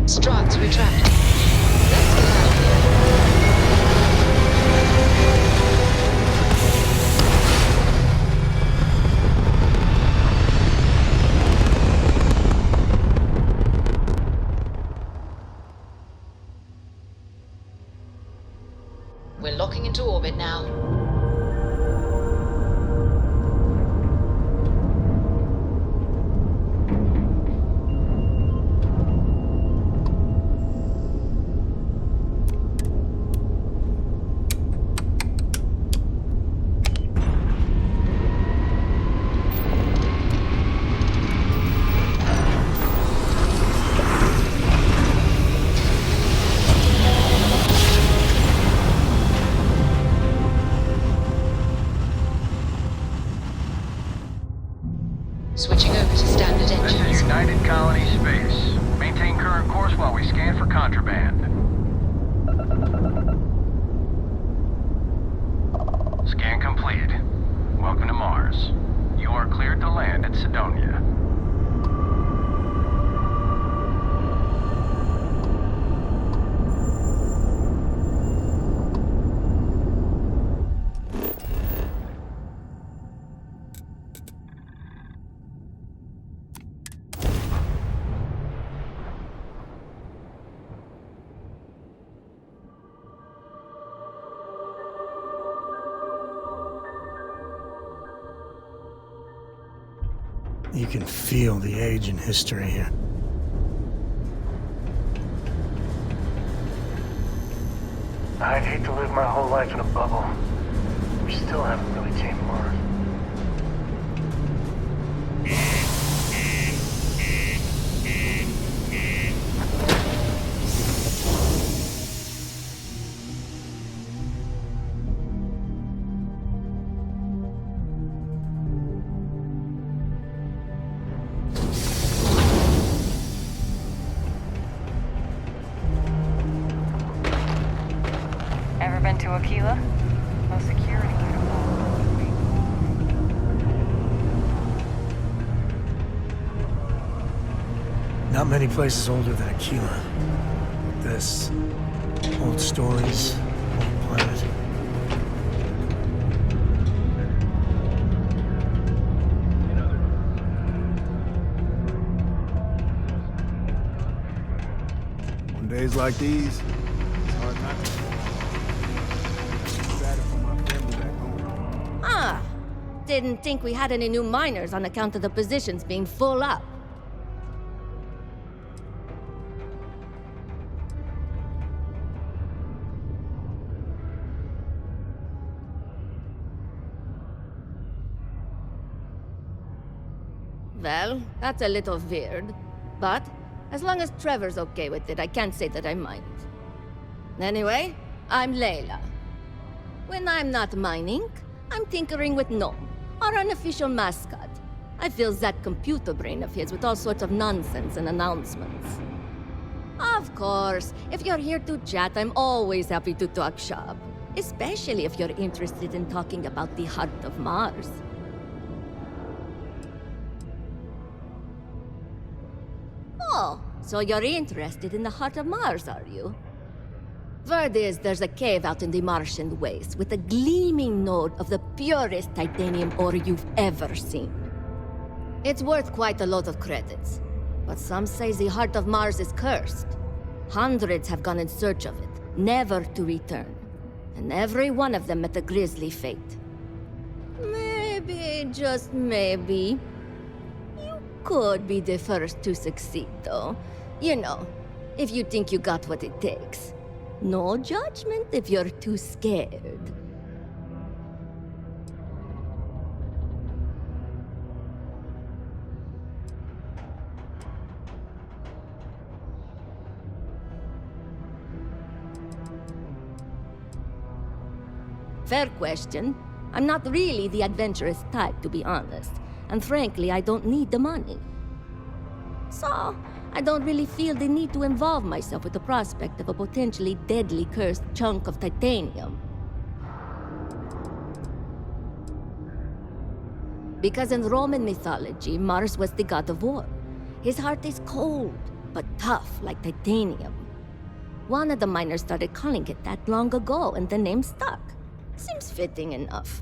Struts retracted. Let's get out of here. We're locking into orbit now. Switching over to standard engines. This is United Colony Space. Maintain current course while we scan for contraband. Scan completed. Welcome to Mars. You are cleared to land at Sidonia. You can feel the age and history here. I'd hate to live my whole life in a bubble. We still haven't really tamed Mars. Ever been to Aquila? No security Not many places older than Aquila. This. Old stories, old planet. On days like these, it's hard not to. Excited for my family back home. Ah, didn't think we had any new miners on account of the positions being full up. Well, that's a little weird, but as long as Trevor's okay with it, I can't say that I mind. Anyway, I'm Laylah. When I'm not mining, I'm tinkering with Gnome, our unofficial mascot. I fill that computer brain of his with all sorts of nonsense and announcements. Of course, if you're here to chat, I'm always happy to talk shop. Especially if you're interested in talking about the heart of Mars. Oh, so you're interested in the heart of Mars, are you? Word is there's a cave out in the Martian waste with a gleaming node of the purest titanium ore you've ever seen. It's worth quite a lot of credits, but some say the heart of Mars is cursed. Hundreds have gone in search of it, never to return. And every one of them met a grisly fate. Maybe, just maybe, you could be the first to succeed, though. You know, if you think you got what it takes. No judgment if you're too scared. Fair question. I'm not really the adventurous type, to be honest. And frankly, I don't need the money. So, I don't really feel the need to involve myself with the prospect of a potentially deadly cursed chunk of titanium. Because in Roman mythology, Mars was the god of war. His heart is cold, but tough like titanium. One of the miners started calling it that long ago, and the name stuck. Seems fitting enough.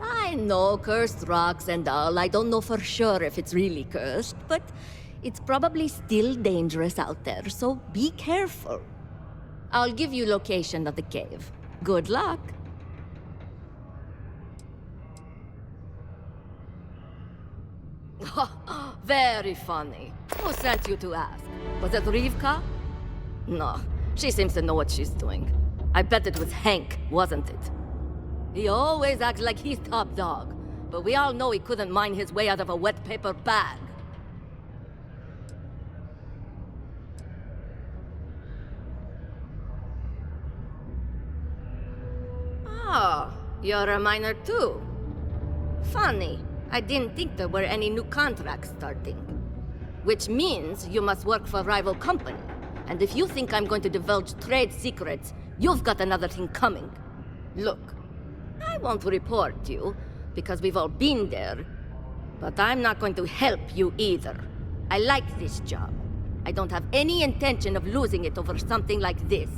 I know, cursed rocks and all. I don't know for sure if it's really cursed, but it's probably still dangerous out there, so be careful. I'll give you location of the cave. Good luck. Very funny. Who sent you to ask? Was it Rivka? No, she seems to know what she's doing. I bet it was Hank, wasn't it? He always acts like he's top dog, but we all know he couldn't mine his way out of a wet paper bag. Oh, you're a miner too. Funny, I didn't think there were any new contracts starting. Which means you must work for a rival company. And if you think I'm going to divulge trade secrets, you've got another thing coming. Look, I won't report you, because we've all been there. But I'm not going to help you either. I like this job. I don't have any intention of losing it over something like this.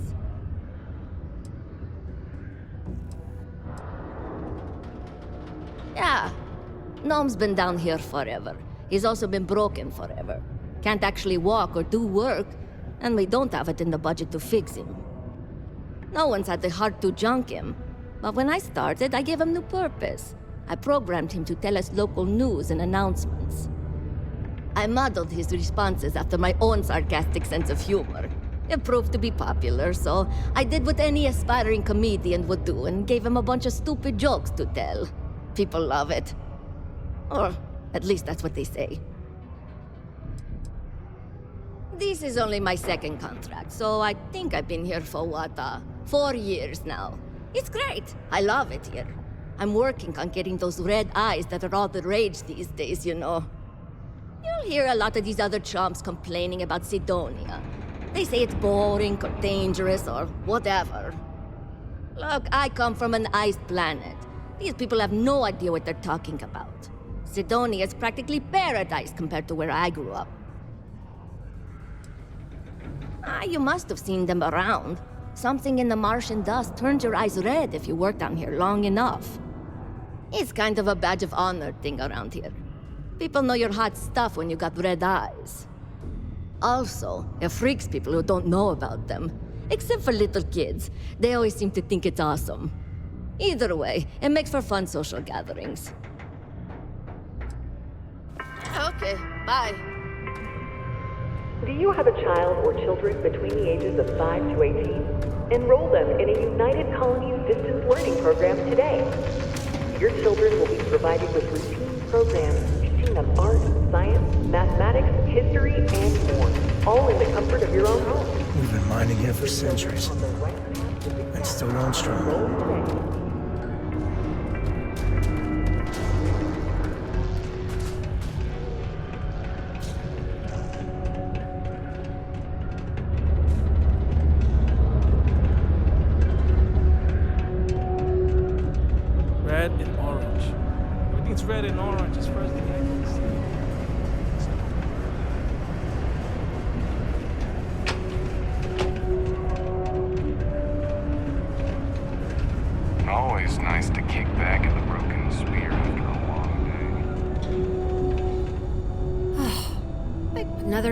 Yeah, Gnome's been down here forever. He's also been broken forever. Can't actually walk or do work, and we don't have it in the budget to fix him. No one's had the heart to junk him, but when I started, I gave him new purpose. I programmed him to tell us local news and announcements. I modeled his responses after my own sarcastic sense of humor. It proved to be popular, so I did what any aspiring comedian would do and gave him a bunch of stupid jokes to tell. People love it. Or at least that's what they say. This is only my second contract, so I think I've been here for 4 years now. It's great. I love it here. I'm working on getting those red eyes that are all the rage these days, you know. You'll hear a lot of these other chumps complaining about Sidonia. They say it's boring or dangerous or whatever. Look, I come from an iced planet. These people have no idea what they're talking about. Sidonia is practically paradise compared to where I grew up. You must have seen them around. Something in the Martian dust turns your eyes red if you work down here long enough. It's kind of a badge of honor thing around here. People know you're hot stuff when you got red eyes. Also, it freaks people who don't know about them. Except for little kids. They always seem to think it's awesome. Either way, it makes for fun social gatherings. Okay, bye. Do you have a child or children between the ages of 5 to 18? Enroll them in a United Colonies distance learning program today. Your children will be provided with routine programs teaching them art, science, mathematics, history, and more, all in the comfort of your own home. We've been mining here for centuries, and still going strong. Red and orange. Everything's red and orange as far as the eye can see.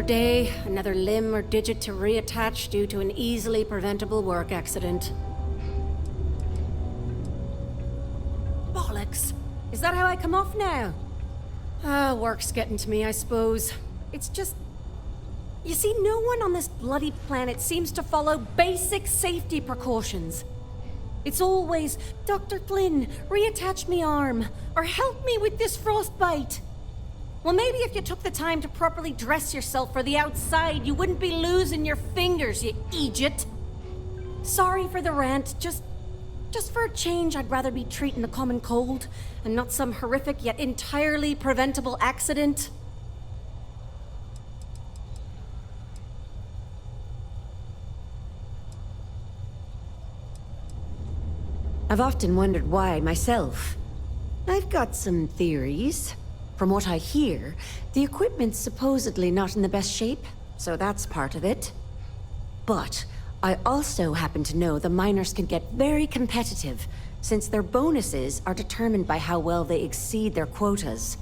day, another limb or digit to reattach due to an easily preventable work accident. Bollocks! Is that how I come off now? Work's getting to me, I suppose. It's just... You see, no one on this bloody planet seems to follow basic safety precautions. It's always, Dr. Flynn, reattach me arm, or help me with this frostbite. Well, maybe if you took the time to properly dress yourself for the outside, you wouldn't be losing your fingers, you idiot. Sorry for the rant, just for a change, I'd rather be treating a common cold, and not some horrific yet entirely preventable accident. I've often wondered why myself. I've got some theories. From what I hear, the equipment's supposedly not in the best shape, so that's part of it. But I also happen to know the miners can get very competitive, since their bonuses are determined by how well they exceed their quotas.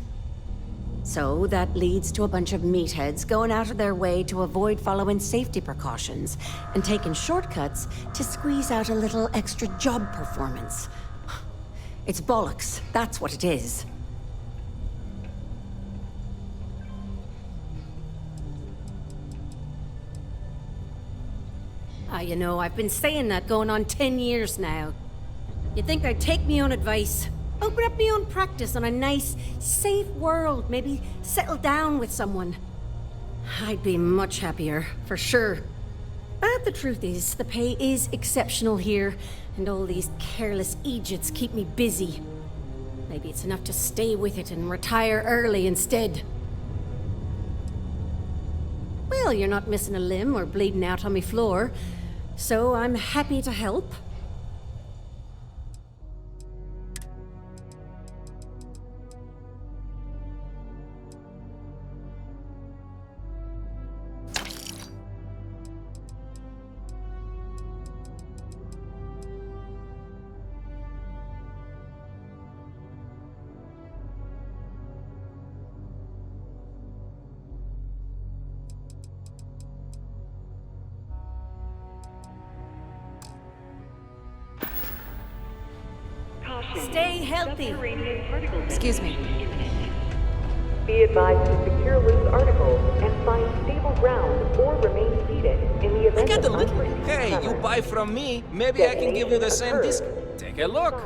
So that leads to a bunch of meatheads going out of their way to avoid following safety precautions, and taking shortcuts to squeeze out a little extra job performance. It's bollocks, that's what it is. You know, I've been saying that going on 10 years now. You'd think I'd take me own advice, open up my own practice on a nice, safe world, maybe settle down with someone. I'd be much happier, for sure. But the truth is, the pay is exceptional here, and all these careless Egypts keep me busy. Maybe it's enough to stay with it and retire early instead. Well, you're not missing a limb or bleeding out on me floor, so I'm happy to help. Stay healthy. Excuse me. Be advised to secure loose articles and find stable ground or remain seated in the event of unforeseen Hey, you tremor. buy from me, maybe I can give you the same discount. Take a look.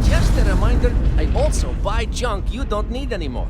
Just a reminder, I also buy junk you don't need anymore.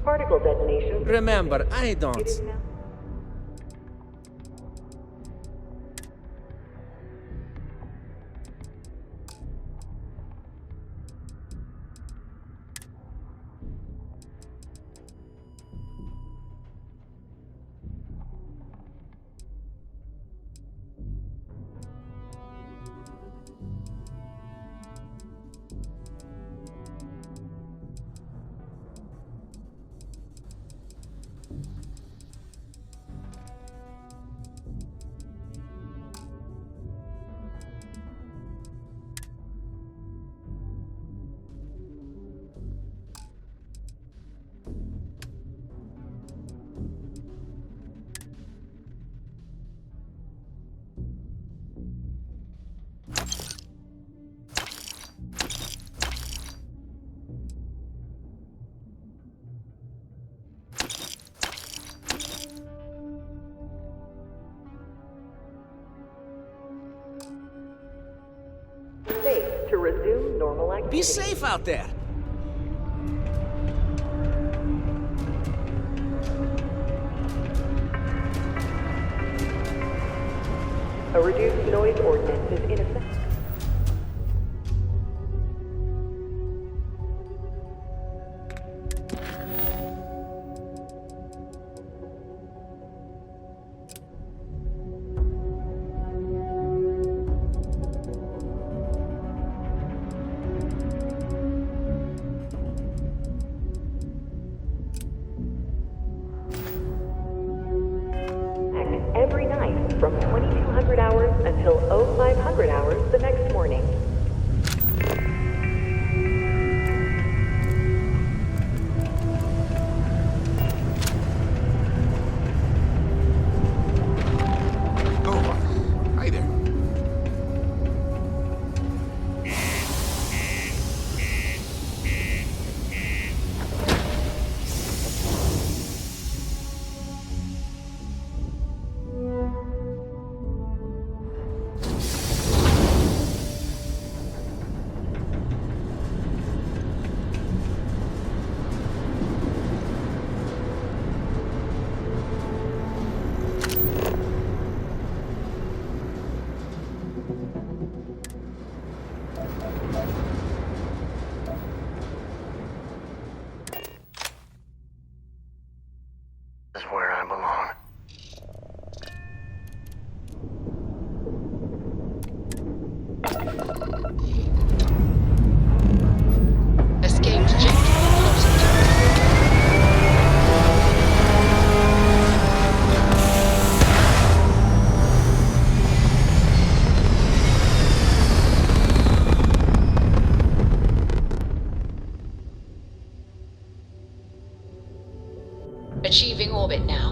Particle detonation. Remember, I don't. It is now. Safe to resume normal activity. Be safe out there. A reduced noise ordinance is in effect. Every night from 2200 hours until 0500 hours the next morning. Oh, hi there. This is where I belong. Escaped jet plotted. Achieving orbit now.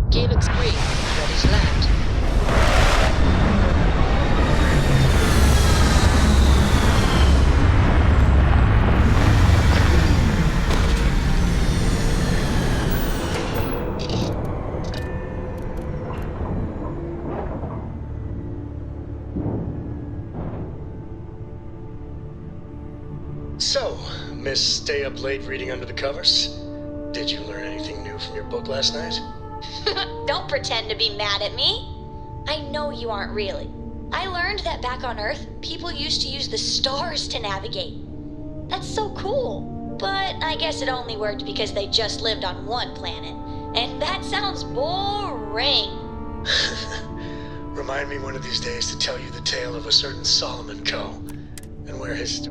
Gear looks green, ready to land. So, Miss Stay Up Late reading under the covers? Did you learn anything new from your book last night? Don't pretend to be mad at me. I know you aren't really. I learned that back on Earth, people used to use the stars to navigate. That's so cool. But I guess it only worked because they just lived on one planet. And that sounds boring. Remind me one of these days to tell you the tale of a certain Solomon Coe, and where his...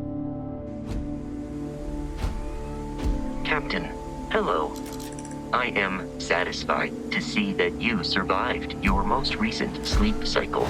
Captain, hello. I am satisfied to see that you survived your most recent sleep cycle.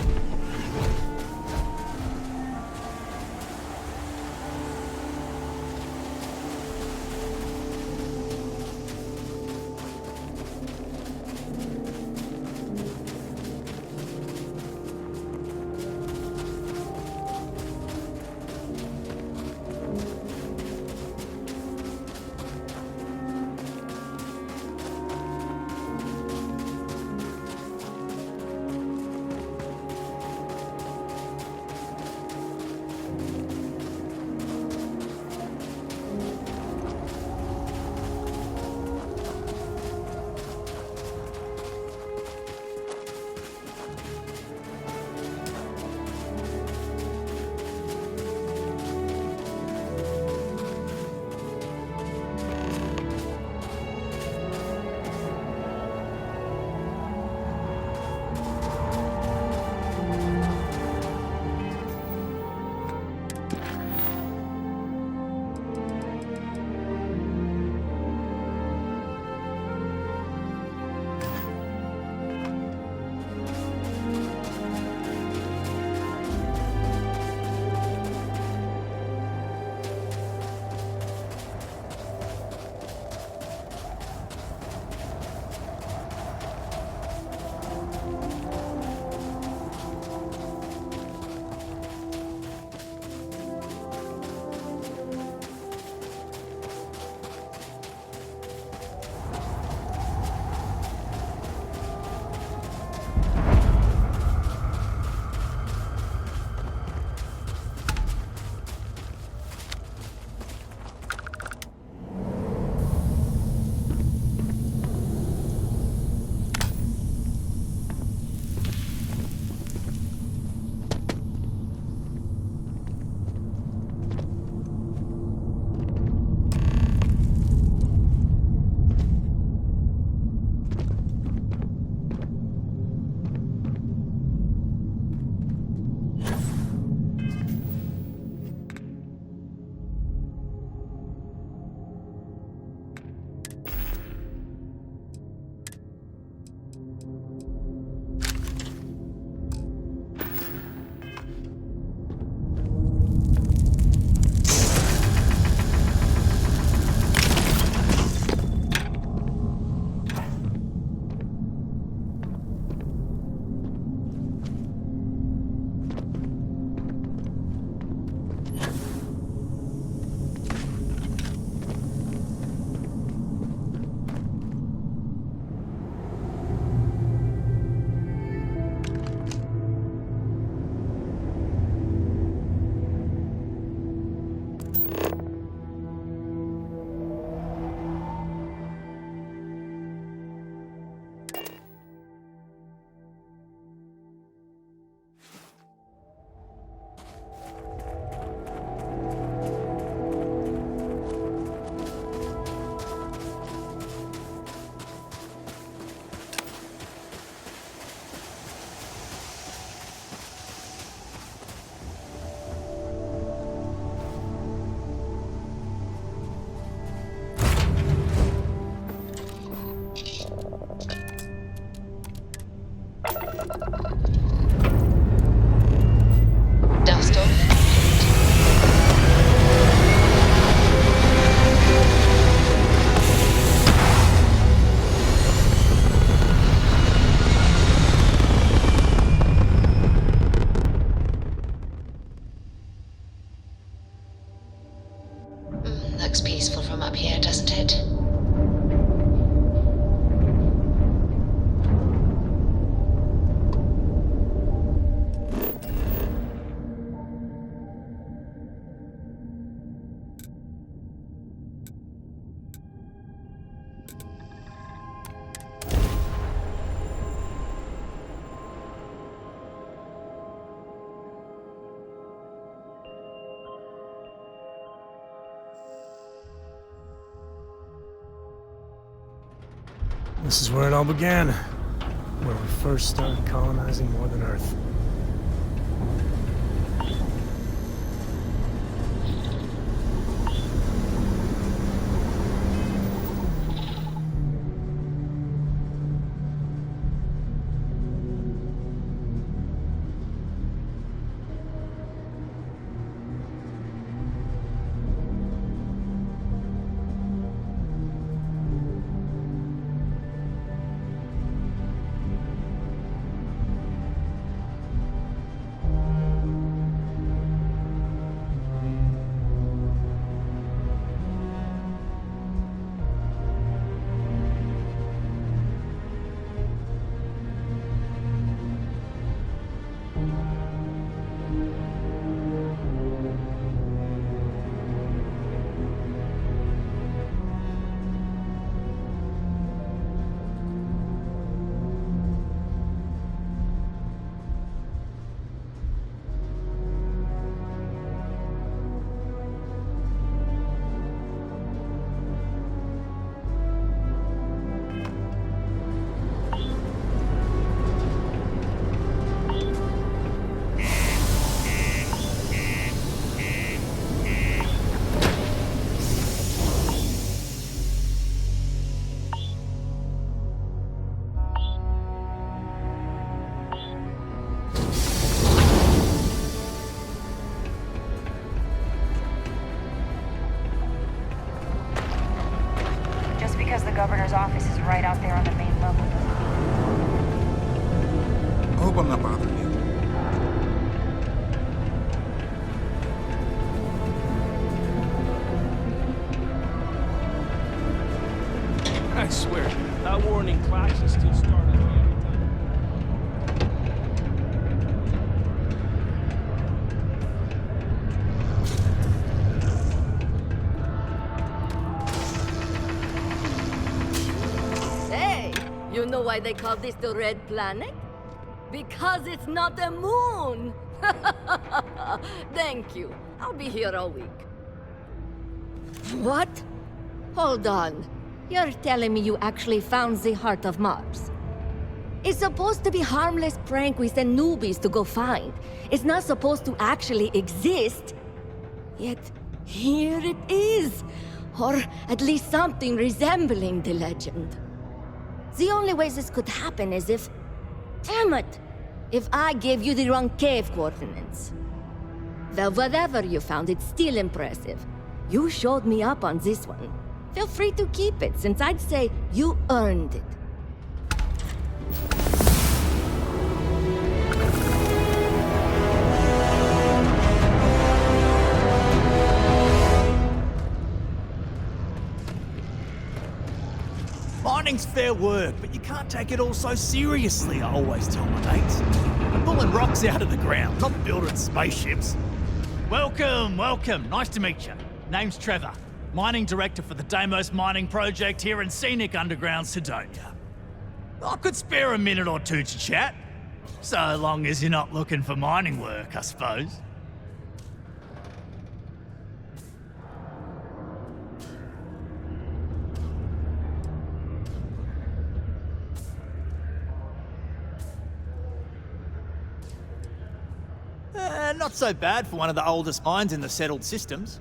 Dust off. Looks peaceful from up here, doesn't it? This is where it all began, where we first started colonizing more than Earth. because the governor's office is right out there on the main level. I hope I'm not bothering you. I swear, that warning class is still starting me every time. Hey, you know why they call this the Red Planet? Because it's not a moon! Thank you. I'll be here all week. What? Hold on. You're telling me you actually found the heart of Mars? It's supposed to be harmless prank we send newbies to go find. It's not supposed to actually exist. Yet, here it is. Or at least something resembling the legend. The only way this could happen is if... Damn it! If I gave you the wrong cave coordinates. Well, whatever you found, it's still impressive. You showed me up on this one. Feel free to keep it, since I'd say you earned it. Mining's fair work, but you can't take it all so seriously, I always tell my mates. I'm pulling rocks out of the ground, not building spaceships. Welcome, welcome. Nice to meet you. Name's Trevor. Mining Director for the Deimos Mining Project here in scenic underground Sidonia. I could spare a minute or two to chat, so long as you're not looking for mining work, I suppose. Not so bad for one of the oldest mines in the settled systems.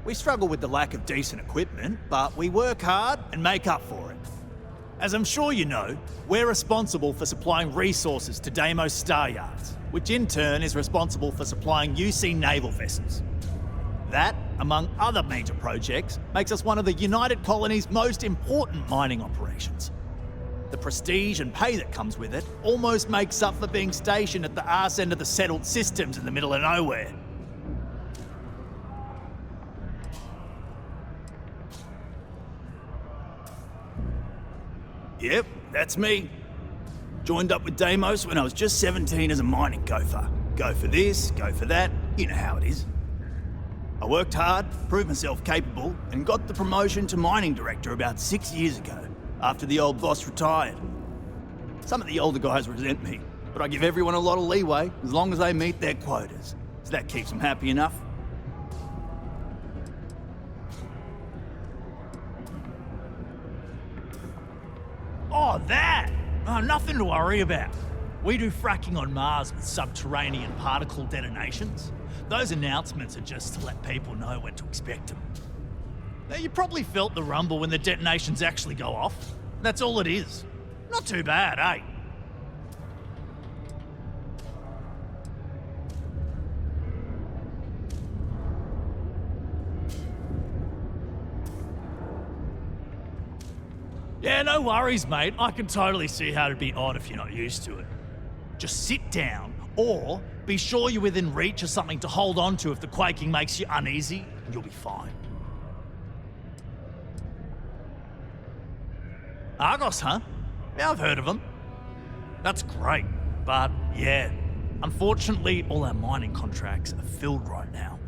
We struggle with the lack of decent equipment, but we work hard and make up for it. As I'm sure you know, we're responsible for supplying resources to Deimos Star Yards, which in turn is responsible for supplying UC naval vessels. That, among other major projects, makes us one of the United Colony's most important mining operations. The prestige and pay that comes with it almost makes up for being stationed at the arse end of the settled systems in the middle of nowhere. Yep, that's me. Joined up with Deimos when I was just 17 as a mining gopher. Go for this, go for that, you know how it is. I worked hard, proved myself capable, and got the promotion to mining director about 6 years ago, after the old boss retired. Some of the older guys resent me, but I give everyone a lot of leeway as long as they meet their quotas. So that keeps them happy enough. Oh, that! Oh, nothing to worry about. We do fracking on Mars with subterranean particle detonations. Those announcements are just to let people know when to expect them. Now, you probably felt the rumble when the detonations actually go off. That's all it is. Not too bad, eh? Yeah, no worries, mate. I can totally see how it'd be odd if you're not used to it. Just sit down, or be sure you're within reach of something to hold on to if the quaking makes you uneasy, and you'll be fine. Argos, huh? Yeah, I've heard of them. That's great, but yeah, unfortunately, all our mining contracts are filled right now.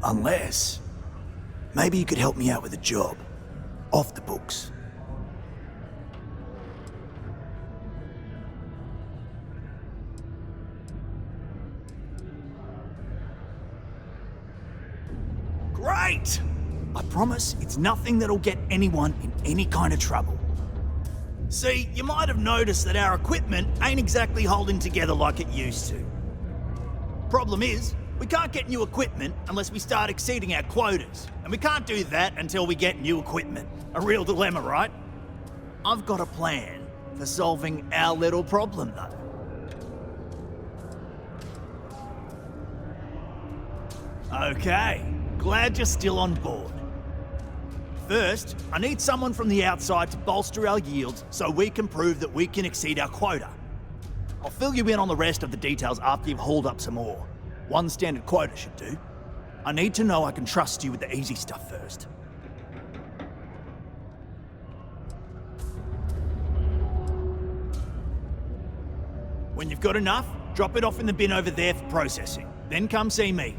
Unless, maybe you could help me out with a job, off the books. Great! I promise it's nothing that'll get anyone in any kind of trouble. See, you might have noticed that our equipment ain't exactly holding together like it used to. Problem is, we can't get new equipment unless we start exceeding our quotas, and we can't do that until we get new equipment. A real dilemma, right? I've got a plan for solving our little problem, though. Okay. Glad you're still on board. First, I need someone from the outside to bolster our yields so we can prove that we can exceed our quota. I'll fill you in on the rest of the details after you've hauled up some more. One standard quota should do. I need to know I can trust you with the easy stuff first. When you've got enough, drop it off in the bin over there for processing. Then come see me.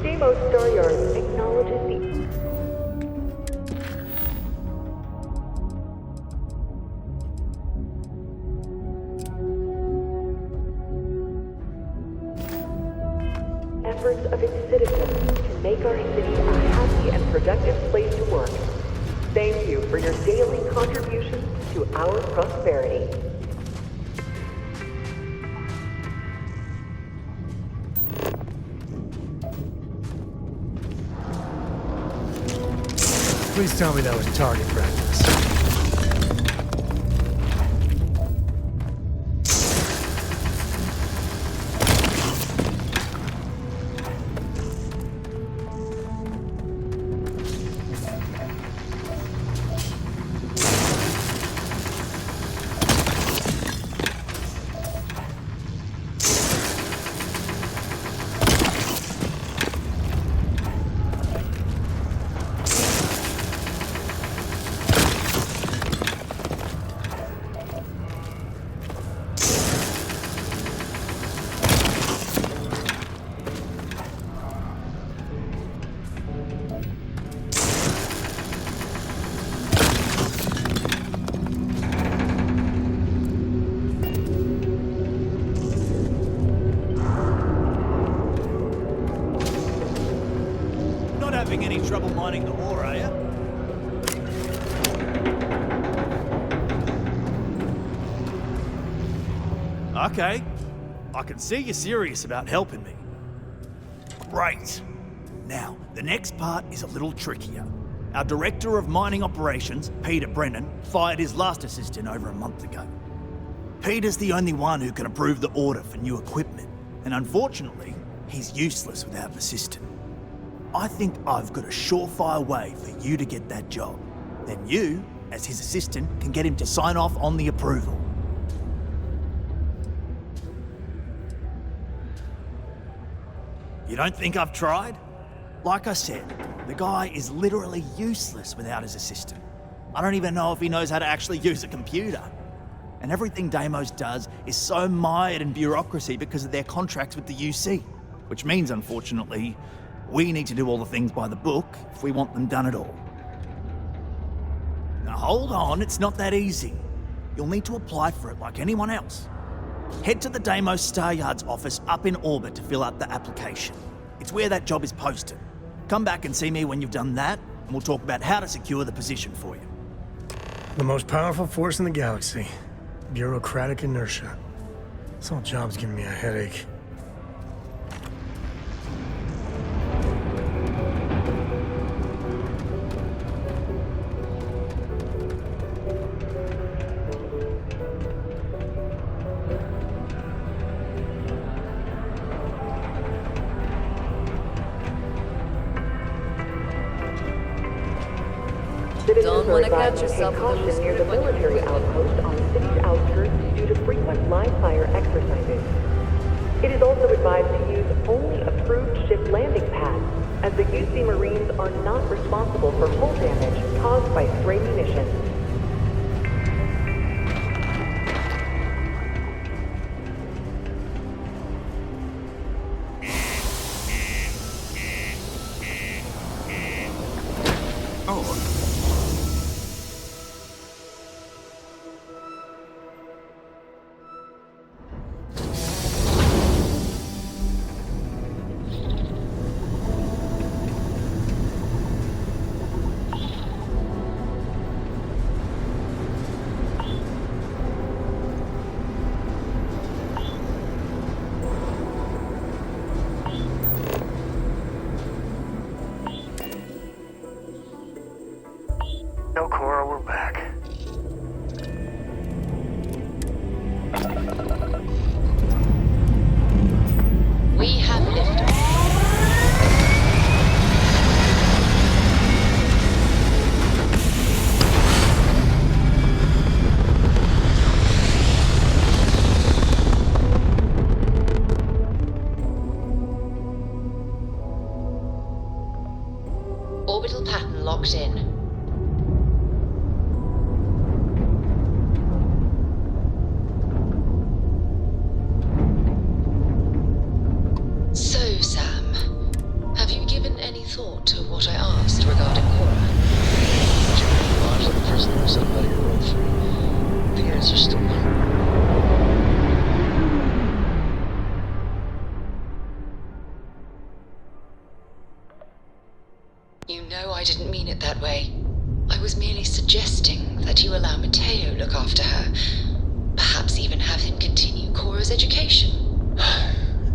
Deimos Star Yards acknowledges the... efforts of its citizens to make our city a happy and productive place to work. Thank you for your daily contributions to our prosperity. Please tell me that was target practice. Having any trouble mining the ore, are you? Okay. I can see you're serious about helping me. Great. Now, the next part is a little trickier. Our Director of Mining Operations, Peter Brennan, fired his last assistant over a month ago. Peter's the only one who can approve the order for new equipment, and unfortunately, he's useless without an assistant. I think I've got a surefire way for you to get that job. Then you, as his assistant, can get him to sign off on the approval. You don't think I've tried? Like I said, the guy is literally useless without his assistant. I don't even know if he knows how to actually use a computer. And everything Deimos does is so mired in bureaucracy because of their contracts with the UC. Which means, unfortunately, we need to do all the things by the book if we want them done at all. Now hold on, it's not that easy. You'll need to apply for it like anyone else. Head to the Deimos Star Yard's office up in orbit to fill out the application. It's where that job is posted. Come back and see me when you've done that, and we'll talk about how to secure the position for you. The most powerful force in the galaxy. Bureaucratic inertia. This whole job's giving me a headache. Don't want to catch yourself caution near the military outpost on the city's outskirts due to frequent live fire exercises. It is also advised to use only approved ship landing pads, as the UC Marines are not responsible for hull damage caused by stray munitions. No, Cora, we're back. We have liftoff. Orbital pattern locked in. So, Sam, have you given any thought to what I asked regarding Cora? Did you really lodge like a prisoner or somebody to roll through? The answer's still no. You know I didn't mean it that way. I was merely suggesting that you allow Mateo look after her. Perhaps even have him continue Cora's education.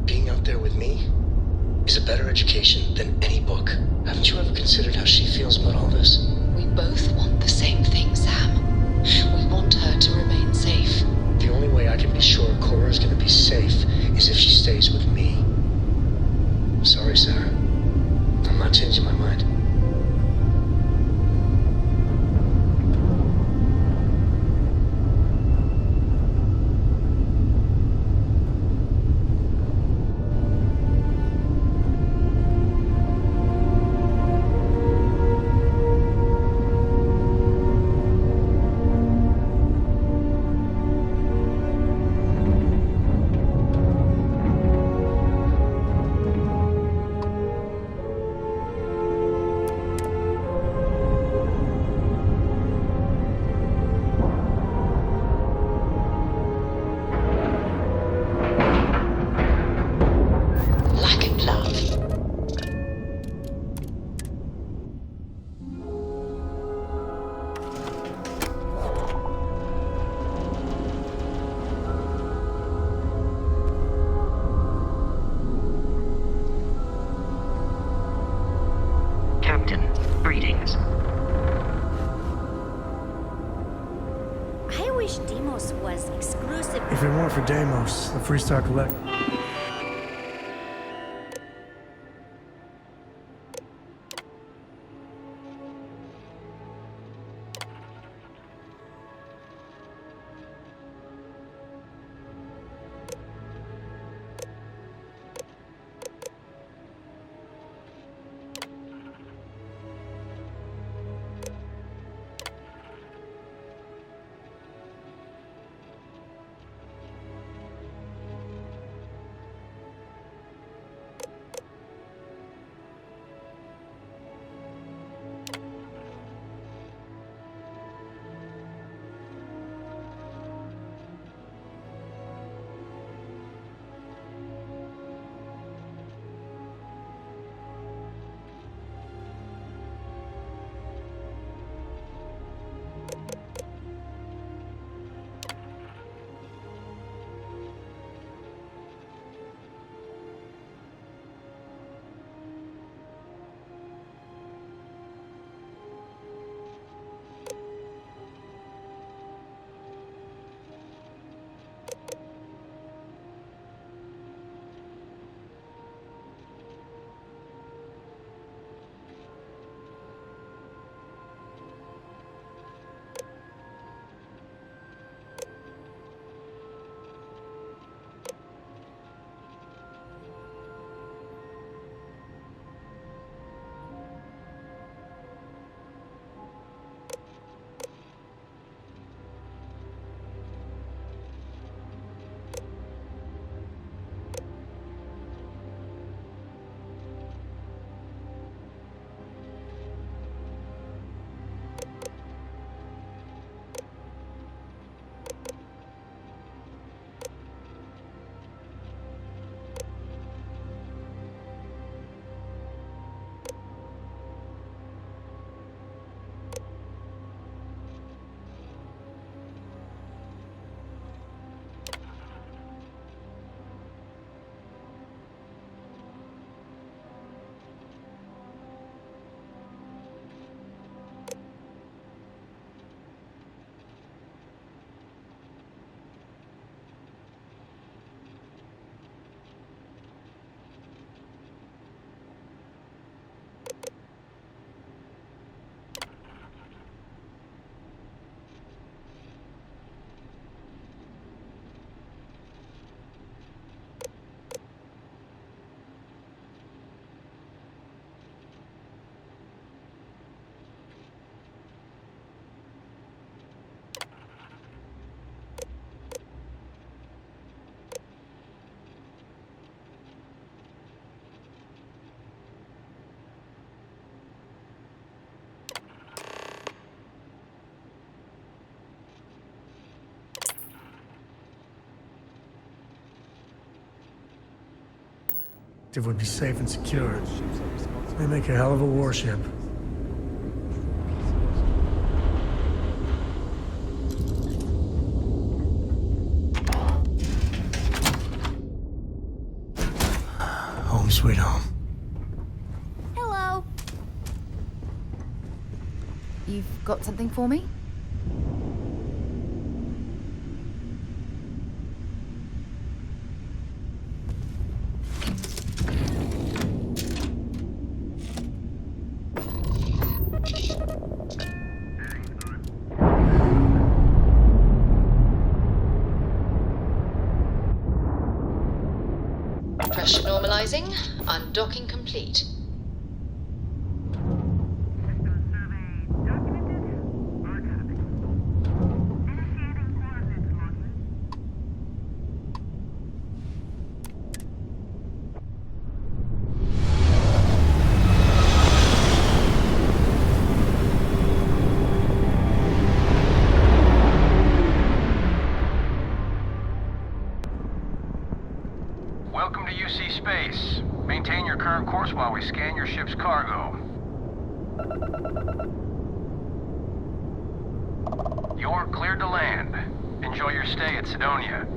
Being out there with me is a better education than any book. Haven't you ever considered how she feels about all this? We both want the same thing, Sam. We want her to remain safe. The only way I can be sure Cora's gonna be safe is if she stays with me. I'm sorry, Sarah. I'm not changing my mind. wish Deimos was exclusive. If it weren't for Deimos, the Freestar Collect... It would be safe and secure. They make a hell of a warship. Home sweet home. Hello. You've got something for me? Pressure normalizing. Undocking complete. Welcome to UC Space. Maintain your current course while we scan your ship's cargo. You're cleared to land. Enjoy your stay at Sidonia.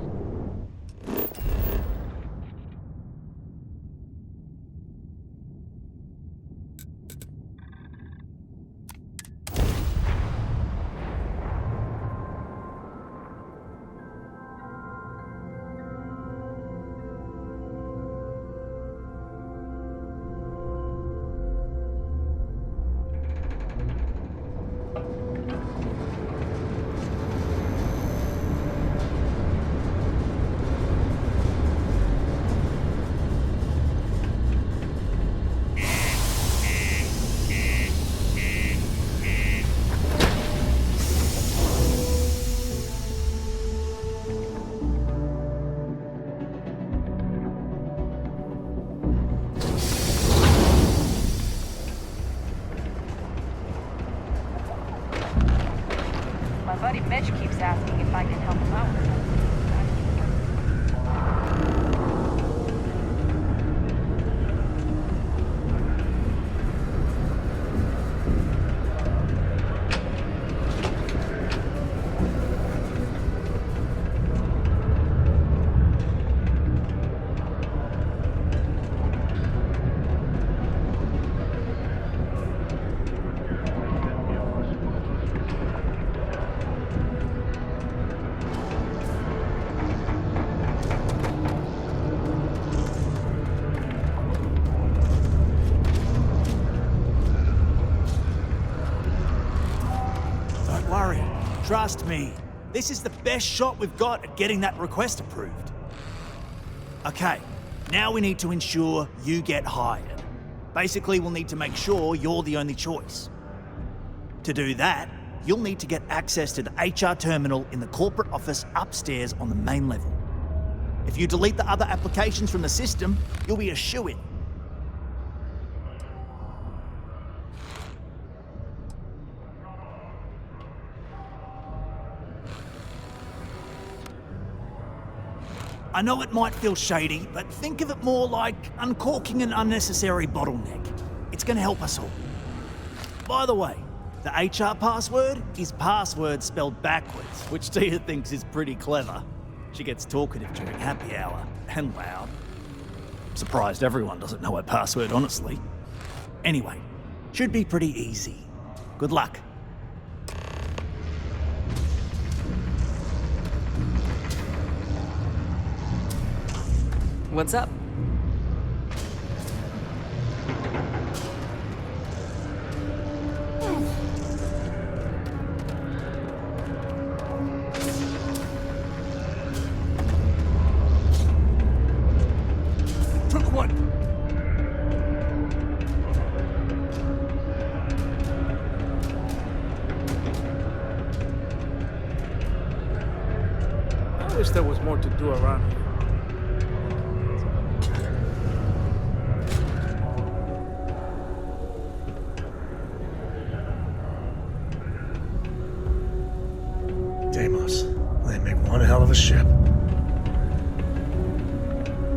I can help him out with something. Trust me, this is the best shot we've got at getting that request approved. Okay, now we need to ensure you get hired. Basically, we'll need to make sure you're the only choice. To do that, you'll need to get access to the HR terminal in the corporate office upstairs on the main level. If you delete the other applications from the system, you'll be a shoo-in. I know it might feel shady, but think of it more like uncorking an unnecessary bottleneck. It's going to help us all. By the way, the HR password is password spelled backwards, which Tia thinks is pretty clever. She gets talkative during happy hour, and loud. Surprised everyone doesn't know her password, honestly. Anyway, should be pretty easy. Good luck. What's up? Took one. I wish there was more to do around here. Deimos. They make one hell of a ship.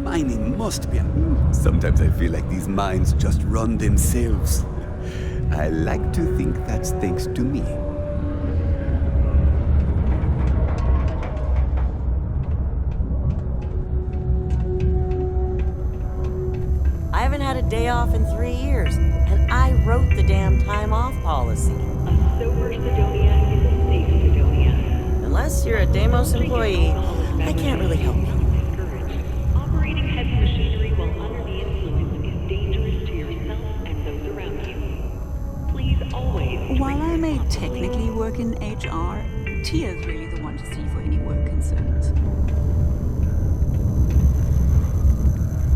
Mining must be a... Sometimes I feel like these mines just run themselves. I like to think that's thanks to me. I haven't had a day off in 3 years, and I wrote the damn time off policy. Sober Sidonia is a safe Sidonia. Unless you're a Deimos employee, I can't really help you. Operating heavy machinery while under the influence is dangerous to yourself and those around you. Please always... While I may technically work in HR, Tia's really the one to see for any work concerns.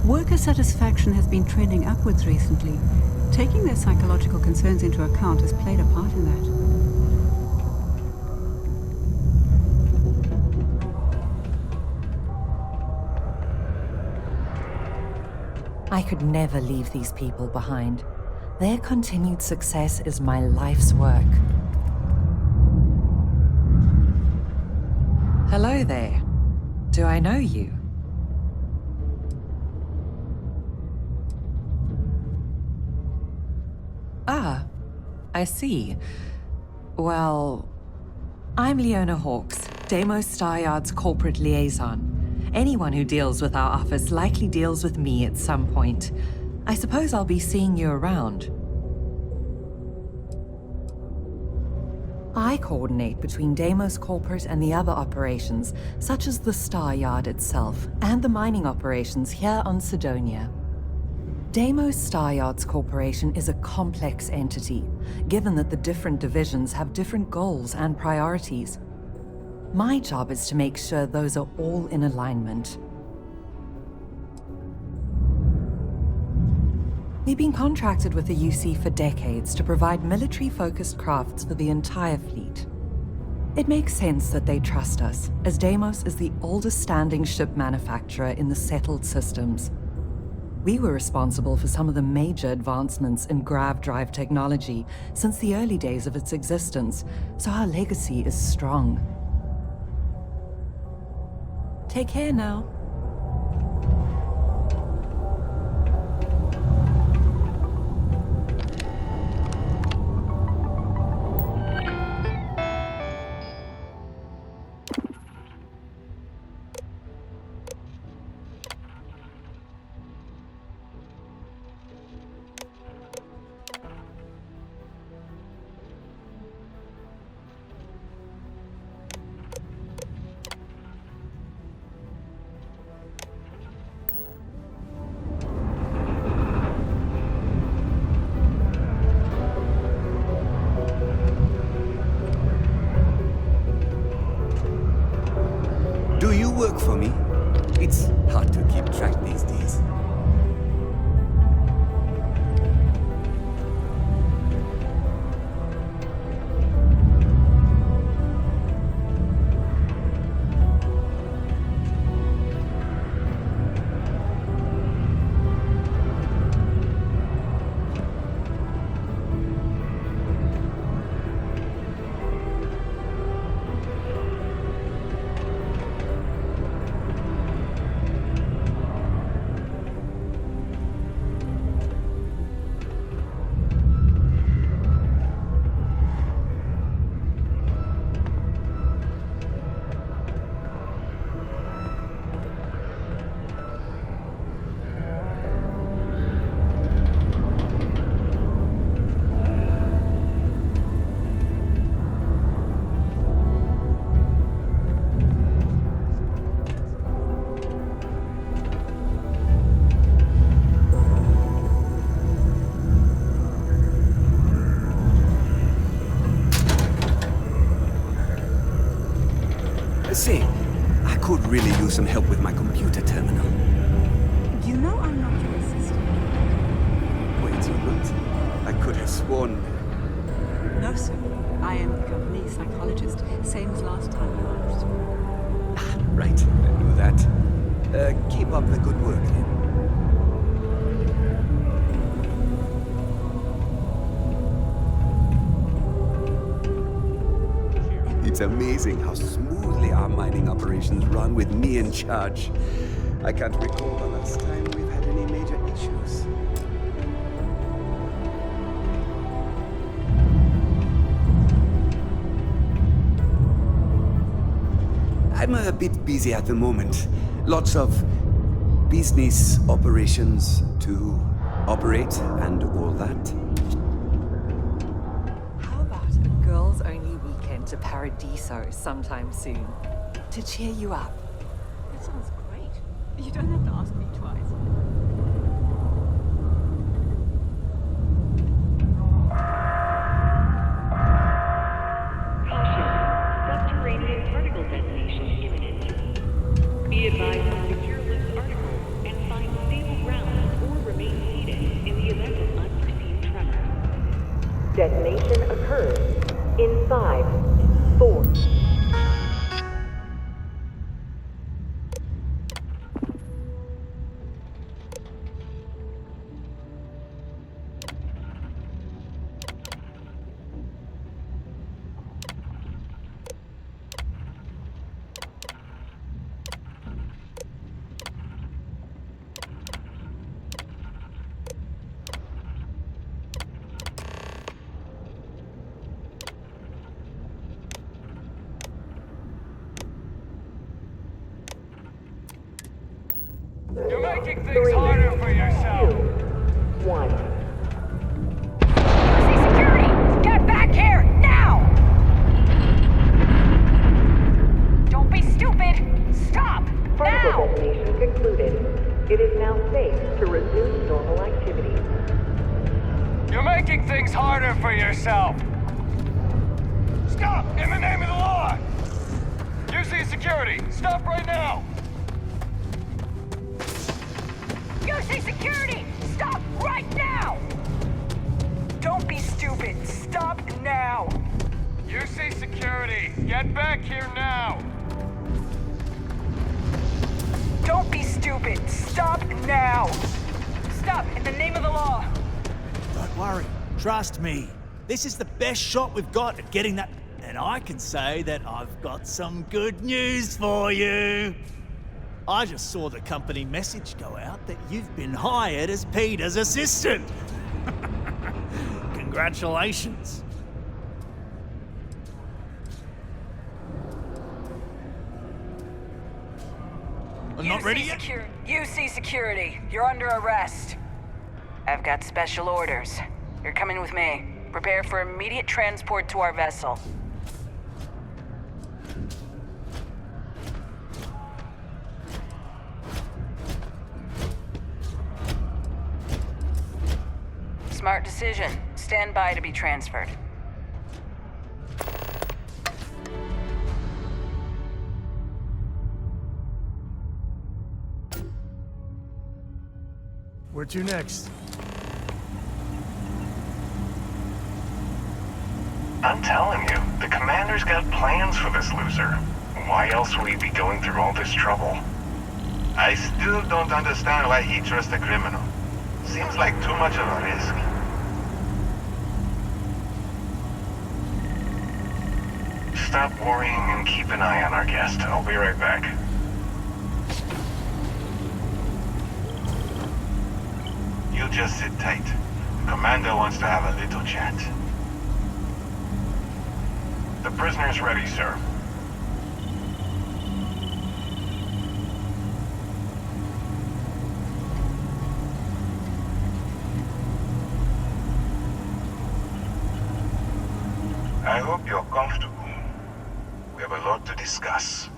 Worker satisfaction has been trending upwards recently. Taking their psychological concerns into account has played a part in that. I could never leave these people behind. Their continued success is my life's work. Hello there. Do I know you? Ah, I see. Well, I'm Leona Hawkes, Deimos Staryard's corporate liaison. Anyone who deals with our office likely deals with me at some point. I suppose I'll be seeing you around. I coordinate between Deimos Corporate and the other operations, such as the Staryard itself, and the mining operations here on Sidonia. Deimos Staryard's corporation is a complex entity, given that the different divisions have different goals and priorities. My job is to make sure those are all in alignment. We've been contracted with the UC for decades to provide military-focused crafts for the entire fleet. It makes sense that they trust us, as Deimos is the oldest standing ship manufacturer in the settled systems. We were responsible for some of the major advancements in grav drive technology since the early days of its existence, so our legacy is strong. Take care now. Do you work for me? It's hard to keep track these days. Say, I could really use some help with my computer terminal. You know I'm not your assistant. Wait, you're not? I could have sworn. No, sir. I am the company psychologist, same as last time you asked. Right, I knew that. Keep up the good work then. It's amazing how smoothly our mining operations run with me in charge. I can't recall the last time we've had any major issues. I'm a bit busy at the moment. Lots of business operations to operate and all that. How about a girls-only weekend to Paradiso sometime soon? To cheer you up. That sounds great. You don't have to ask me twice. Caution. Subterranean particle detonation imminent. Be advised to secure loose articles and find stable ground or remain seated in the event of unforeseen tremor. Detonation occurs in 5, 4. You're making things harder for yourself. 2, 1. Security! Get back here, now! Don't be stupid! Stop! Particle Now! detonation concluded. It is now safe to resume normal activity. You're making things harder for yourself. Stop! In the name of the law! UC security, stop right now! UC security! Stop right now! Don't be stupid! Stop now! UC security, get back here now! Don't be stupid! Stop now! Stop in the name of the law! Don't worry. Trust me. This is the best shot we've got at getting that. And I can say that I've got some good news for you. I just saw the company message go out that you've been hired as Peter's assistant. Congratulations. I'm not ready yet? UC Security, you're under arrest. I've got special orders. You're coming with me. Prepare for immediate transport to our vessel. Smart decision. Stand by to be transferred. Where to next? I'm telling you, the commander's got plans for this loser. Why else would he be going through all this trouble? I still don't understand why he trusts a criminal. Seems like too much of a risk. Stop worrying and keep an eye on our guest. I'll be right back. You just sit tight. The commander wants to have a little chat. The prisoner's ready, sir. I hope you're comfortable. We have a lot to discuss.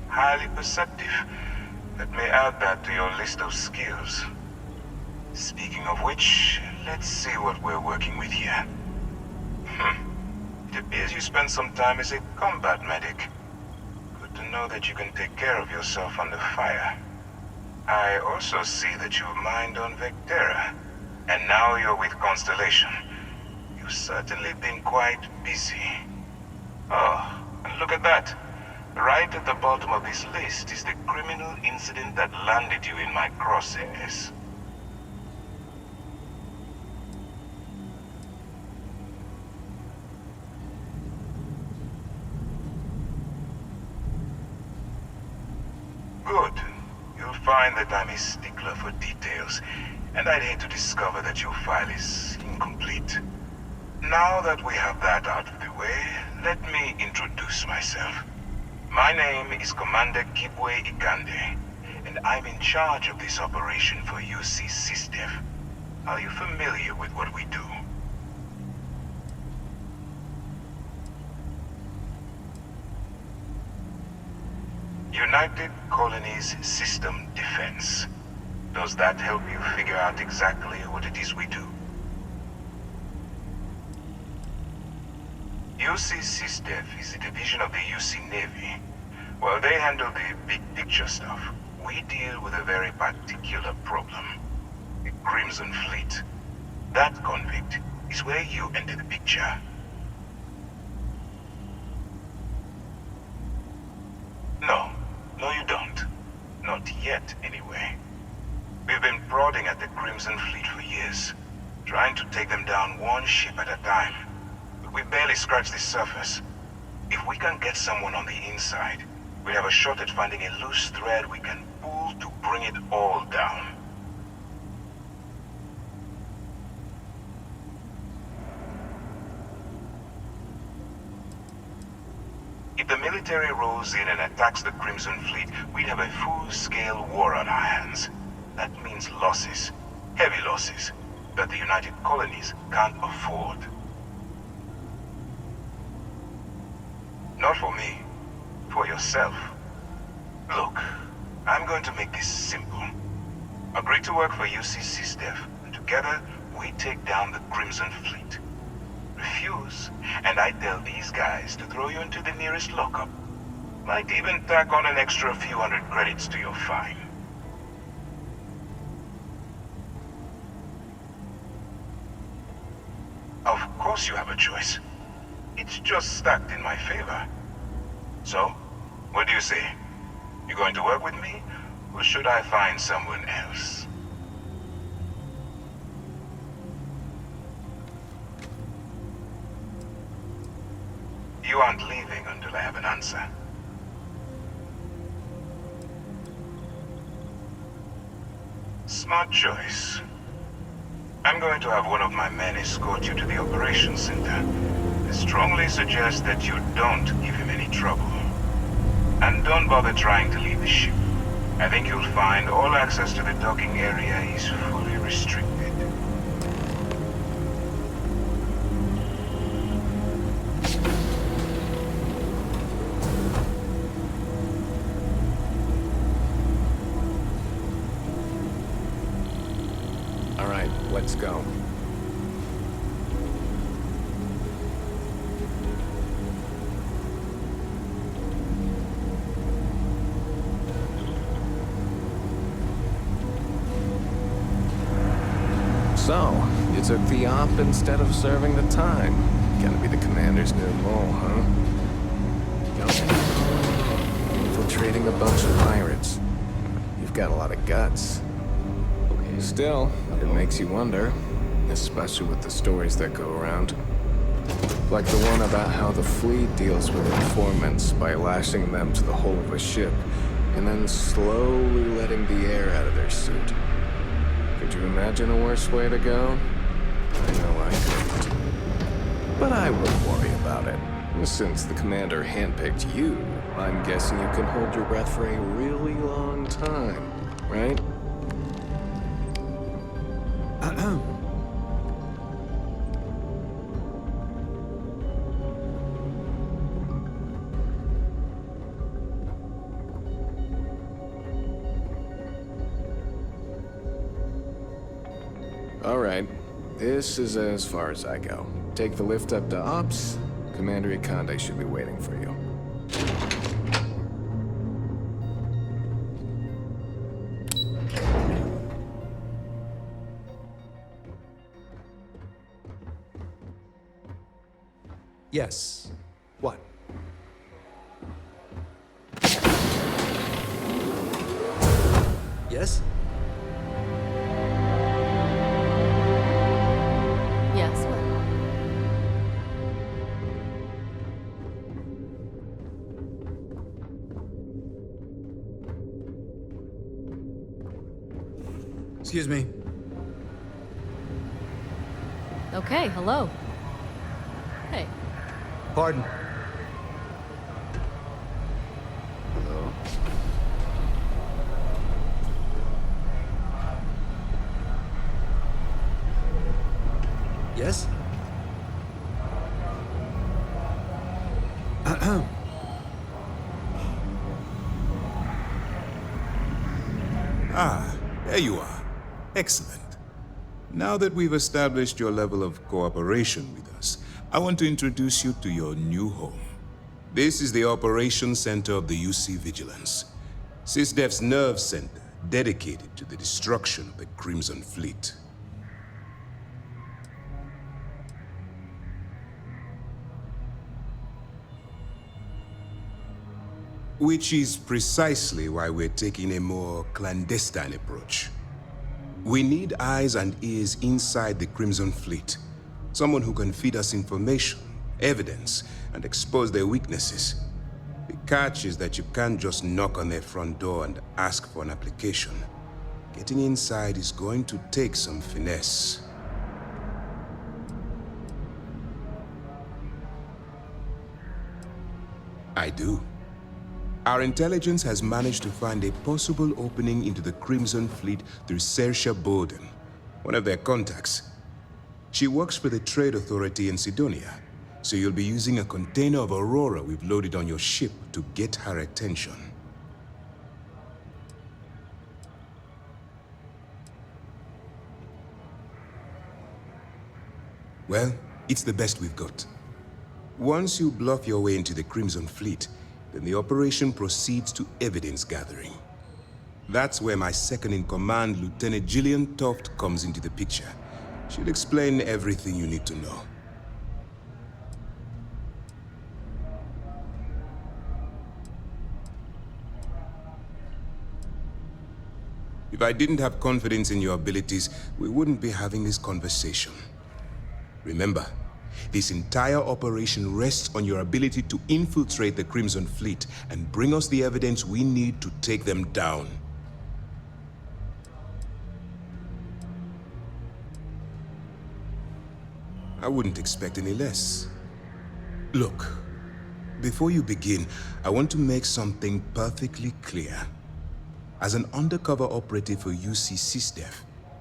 Highly perceptive. Let me add that to your list of skills. Speaking of which, let's see what we're working with here. It appears you spent some time as a combat medic. Good to know that you can take care of yourself under fire. I also see that you've mined on Vectera, and now you're with Constellation. You've certainly been quite busy. Oh, and look at that. Right at the bottom of this list is the criminal incident that landed you in my crosshairs. Good. You'll find that I'm a stickler for details, and I'd hate to discover that your file is incomplete. Now that we have that out of the way, let me introduce myself. My name is Commander Kibwe Ikande, and I'm in charge of this operation for UC SysDev. Are you familiar with what we do? United Colonies System Defense. Does that help you figure out exactly what it is we do? UC SysDev is a division of the UC Navy. While they handle the big picture stuff, we deal with a very particular problem. The Crimson Fleet. That convict is where you enter the picture. No, you don't. Not yet, anyway. We've been prodding at the Crimson Fleet for years, trying to take them down one ship at a time. We barely scratched the surface. If we can get someone on the inside, we have a shot at finding a loose thread we can pull to bring it all down. If the military rolls in and attacks the Crimson Fleet, we'd have a full-scale war on our hands. That means losses, heavy losses, that the United Colonies can't afford. Not for me. For yourself. Look, I'm going to make this simple. Agree to work for UC SysDev, and together we take down the Crimson Fleet. Refuse, and I tell these guys to throw you into the nearest lockup. Might even tack on an extra few hundred credits to your fine. Of course you have a choice. It's just stacked in my favor. So, what do you say? You going to work with me, or should I find someone else? You aren't leaving until I have an answer. Smart choice. I'm going to have one of my men escort you to the operations center. I strongly suggest that you don't give him any trouble. And don't bother trying to leave the ship. I think you'll find all access to the docking area is fully restricted. All right, let's go. So, you took the op instead of serving the time. Gonna be the commander's new role, huh? Infiltrating a bunch of pirates. You've got a lot of guts. Still, it makes you wonder, especially with the stories that go around. Like the one about how the fleet deals with informants by lashing them to the hull of a ship, and then slowly letting the air out of their suit. Could you imagine a worse way to go? I know I couldn't. But I wouldn't worry about it. Since the commander handpicked you, I'm guessing you can hold your breath for a really long time, right? All right, this is as far as I go. Take the lift up to Ops. Commander Ikande should be waiting for you. Yes. What? Yes? Yes, what? Excuse me. Okay, hello. Hey. Pardon. Hello. Yes? Ah, there you are. Excellent. Now that we've established your level of cooperation with us, I want to introduce you to your new home. This is the Operations Center of the UC Vigilance, SysDef's nerve center dedicated to the destruction of the Crimson Fleet. Which is precisely why we're taking a more clandestine approach. We need eyes and ears inside the Crimson Fleet. Someone who can feed us information, evidence, and expose their weaknesses. The catch is that you can't just knock on their front door and ask for an application. Getting inside is going to take some finesse. I do. Our intelligence has managed to find a possible opening into the Crimson Fleet through Saoirse Bowden, one of their contacts. She works for the Trade Authority in Sidonia, so you'll be using a container of Aurora we've loaded on your ship to get her attention. Well, it's the best we've got. Once you bluff your way into the Crimson Fleet, then the operation proceeds to evidence gathering. That's where my second-in-command, Lieutenant Gillian Toft, comes into the picture. She'll explain everything you need to know. If I didn't have confidence in your abilities, we wouldn't be having this conversation. Remember, this entire operation rests on your ability to infiltrate the Crimson Fleet and bring us the evidence we need to take them down. I wouldn't expect any less. Look, before you begin, I want to make something perfectly clear. As an undercover operative for UC SysDev,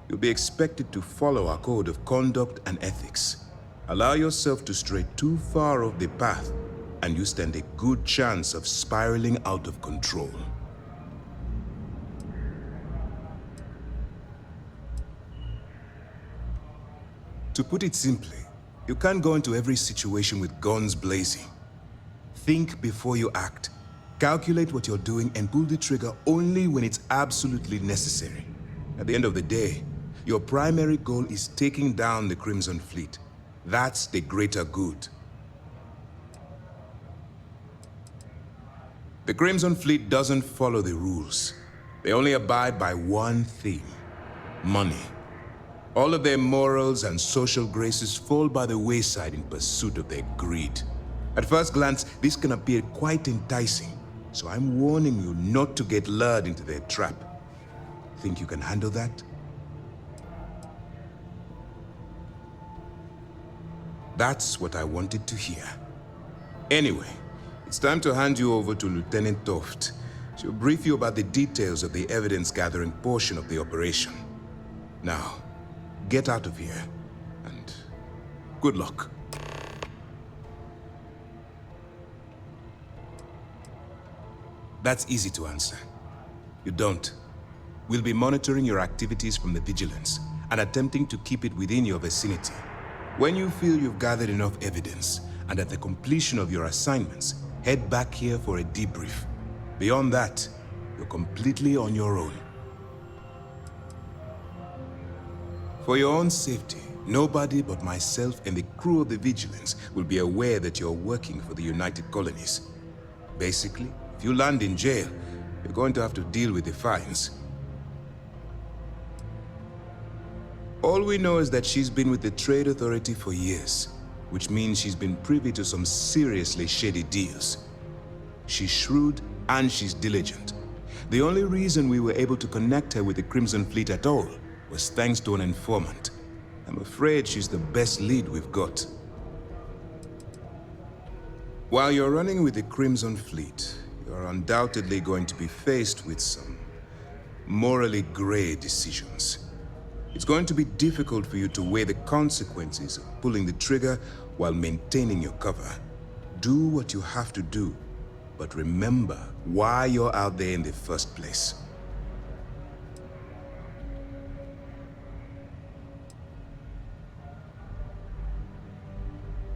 you'll be expected to follow our code of conduct and ethics. Allow yourself to stray too far off the path, and you stand a good chance of spiraling out of control. To put it simply, you can't go into every situation with guns blazing. Think before you act. Calculate what you're doing and pull the trigger only when it's absolutely necessary. At the end of the day, your primary goal is taking down the Crimson Fleet. That's the greater good. The Crimson Fleet doesn't follow the rules. They only abide by one thing: money. All of their morals and social graces fall by the wayside in pursuit of their greed. At first glance, this can appear quite enticing, so I'm warning you not to get lured into their trap. Think you can handle that? That's what I wanted to hear. Anyway, it's time to hand you over to Lieutenant Toft. She'll brief you about the details of the evidence-gathering portion of the operation. Now, get out of here, and good luck. That's easy to answer. You don't. We'll be monitoring your activities from the Vigilance and attempting to keep it within your vicinity. When you feel you've gathered enough evidence, and at the completion of your assignments, head back here for a debrief. Beyond that, you're completely on your own. For your own safety, nobody but myself and the crew of the Vigilance will be aware that you're working for the United Colonies. Basically, if you land in jail, you're going to have to deal with the fines. All we know is that she's been with the Trade Authority for years, which means she's been privy to some seriously shady deals. She's shrewd and she's diligent. The only reason we were able to connect her with the Crimson Fleet at all was thanks to an informant. I'm afraid she's the best lead we've got. While you're running with the Crimson Fleet, you're undoubtedly going to be faced with some morally gray decisions. It's going to be difficult for you to weigh the consequences of pulling the trigger while maintaining your cover. Do what you have to do, but remember why you're out there in the first place.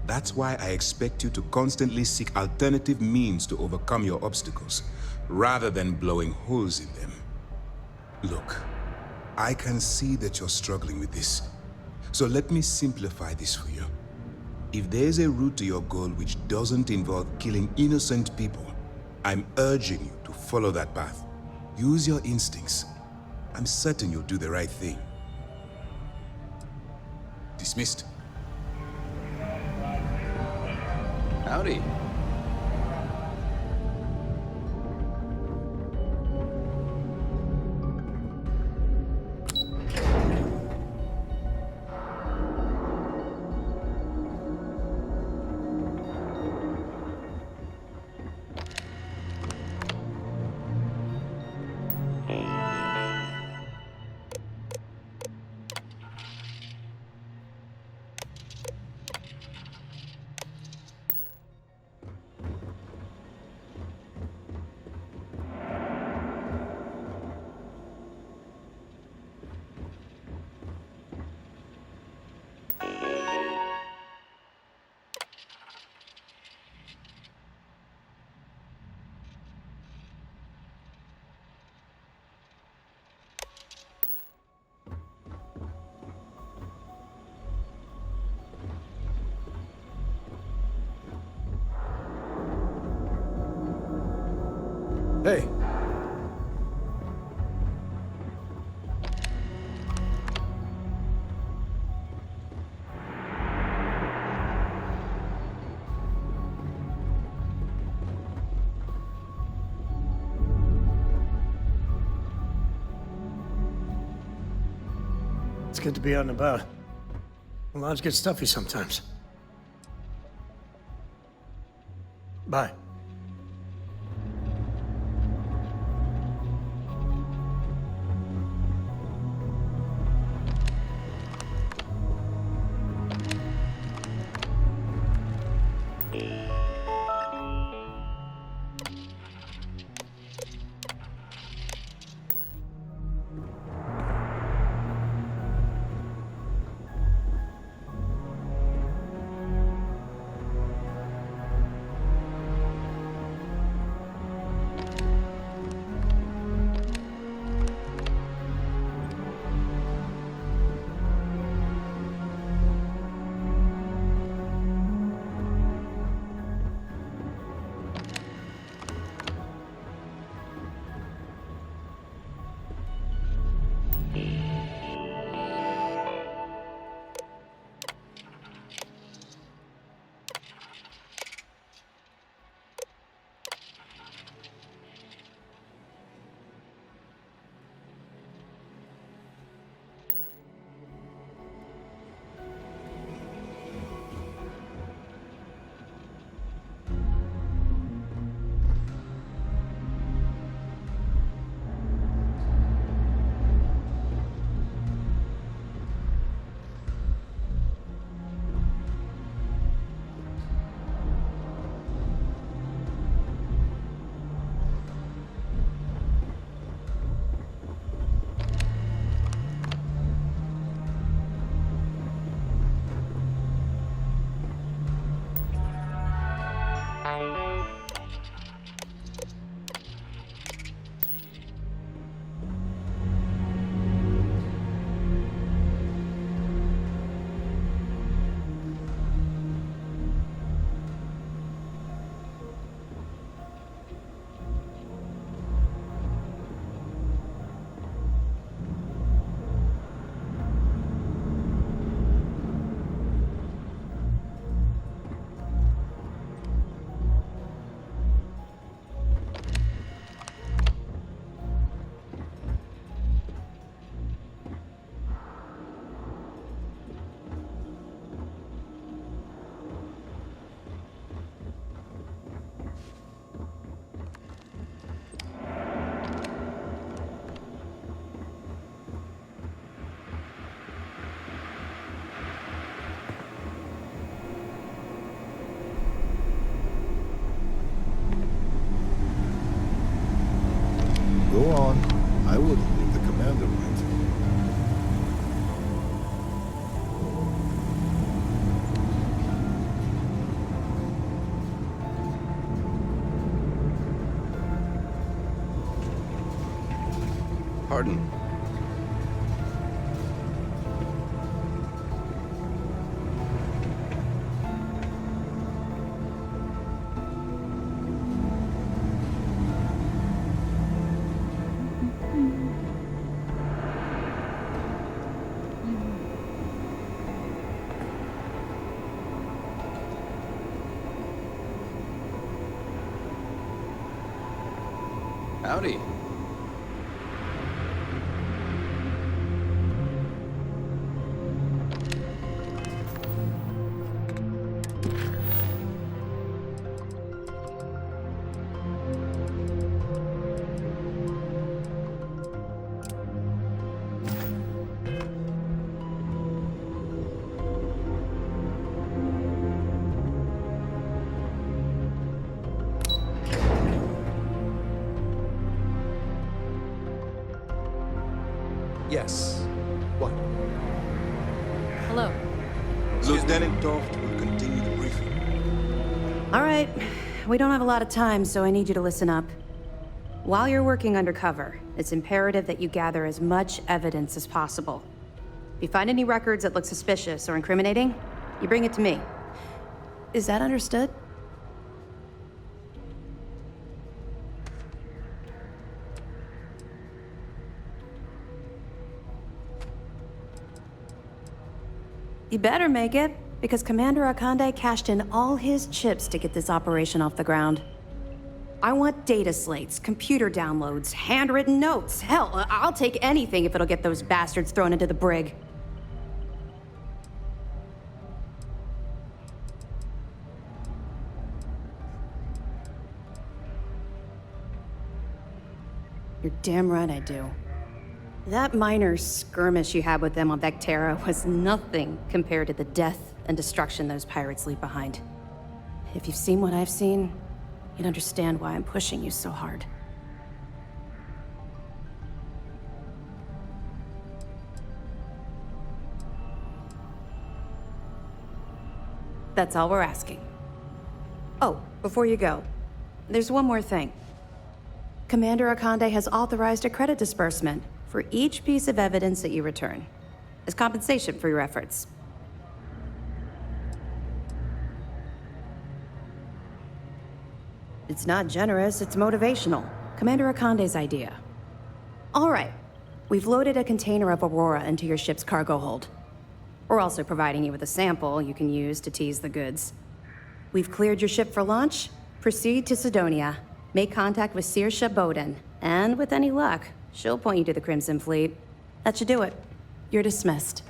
That's why I expect you to constantly seek alternative means to overcome your obstacles, rather than blowing holes in them. Look, I can see that you're struggling with this, so let me simplify this for you. If there's a route to your goal which doesn't involve killing innocent people, I'm urging you to follow that path. Use your instincts. I'm certain you'll do the right thing. Dismissed. Howdy. Hey. It's good to be out and about. The lodge gets stuffy sometimes. Bye. Go on. I wouldn't leave the commander went. Pardon. Howdy. Yes. What? Hello. Lieutenant Toft will continue the briefing. All right. We don't have a lot of time, so I need you to listen up. While you're working undercover, it's imperative that you gather as much evidence as possible. If you find any records that look suspicious or incriminating, you bring it to me. Is that understood? You better make it, because Commander Akande cashed in all his chips to get this operation off the ground. I want data slates, computer downloads, handwritten notes. Hell, I'll take anything if it'll get those bastards thrown into the brig. You're damn right I do. That minor skirmish you had with them on Vectera was nothing compared to the death and destruction those pirates leave behind. If you've seen what I've seen, you'd understand why I'm pushing you so hard. That's all we're asking. Oh, before you go, there's one more thing. Commander Akande has authorized a credit disbursement for each piece of evidence that you return, as compensation for your efforts. It's not generous, it's motivational. Commander Akande's idea. All right, we've loaded a container of Aurora into your ship's cargo hold. We're also providing you with a sample you can use to tease the goods. We've cleared your ship for launch. Proceed to Sidonia. Make contact with Saoirse Bowden, and with any luck, she'll point you to the Crimson Fleet. That should do it. You're dismissed.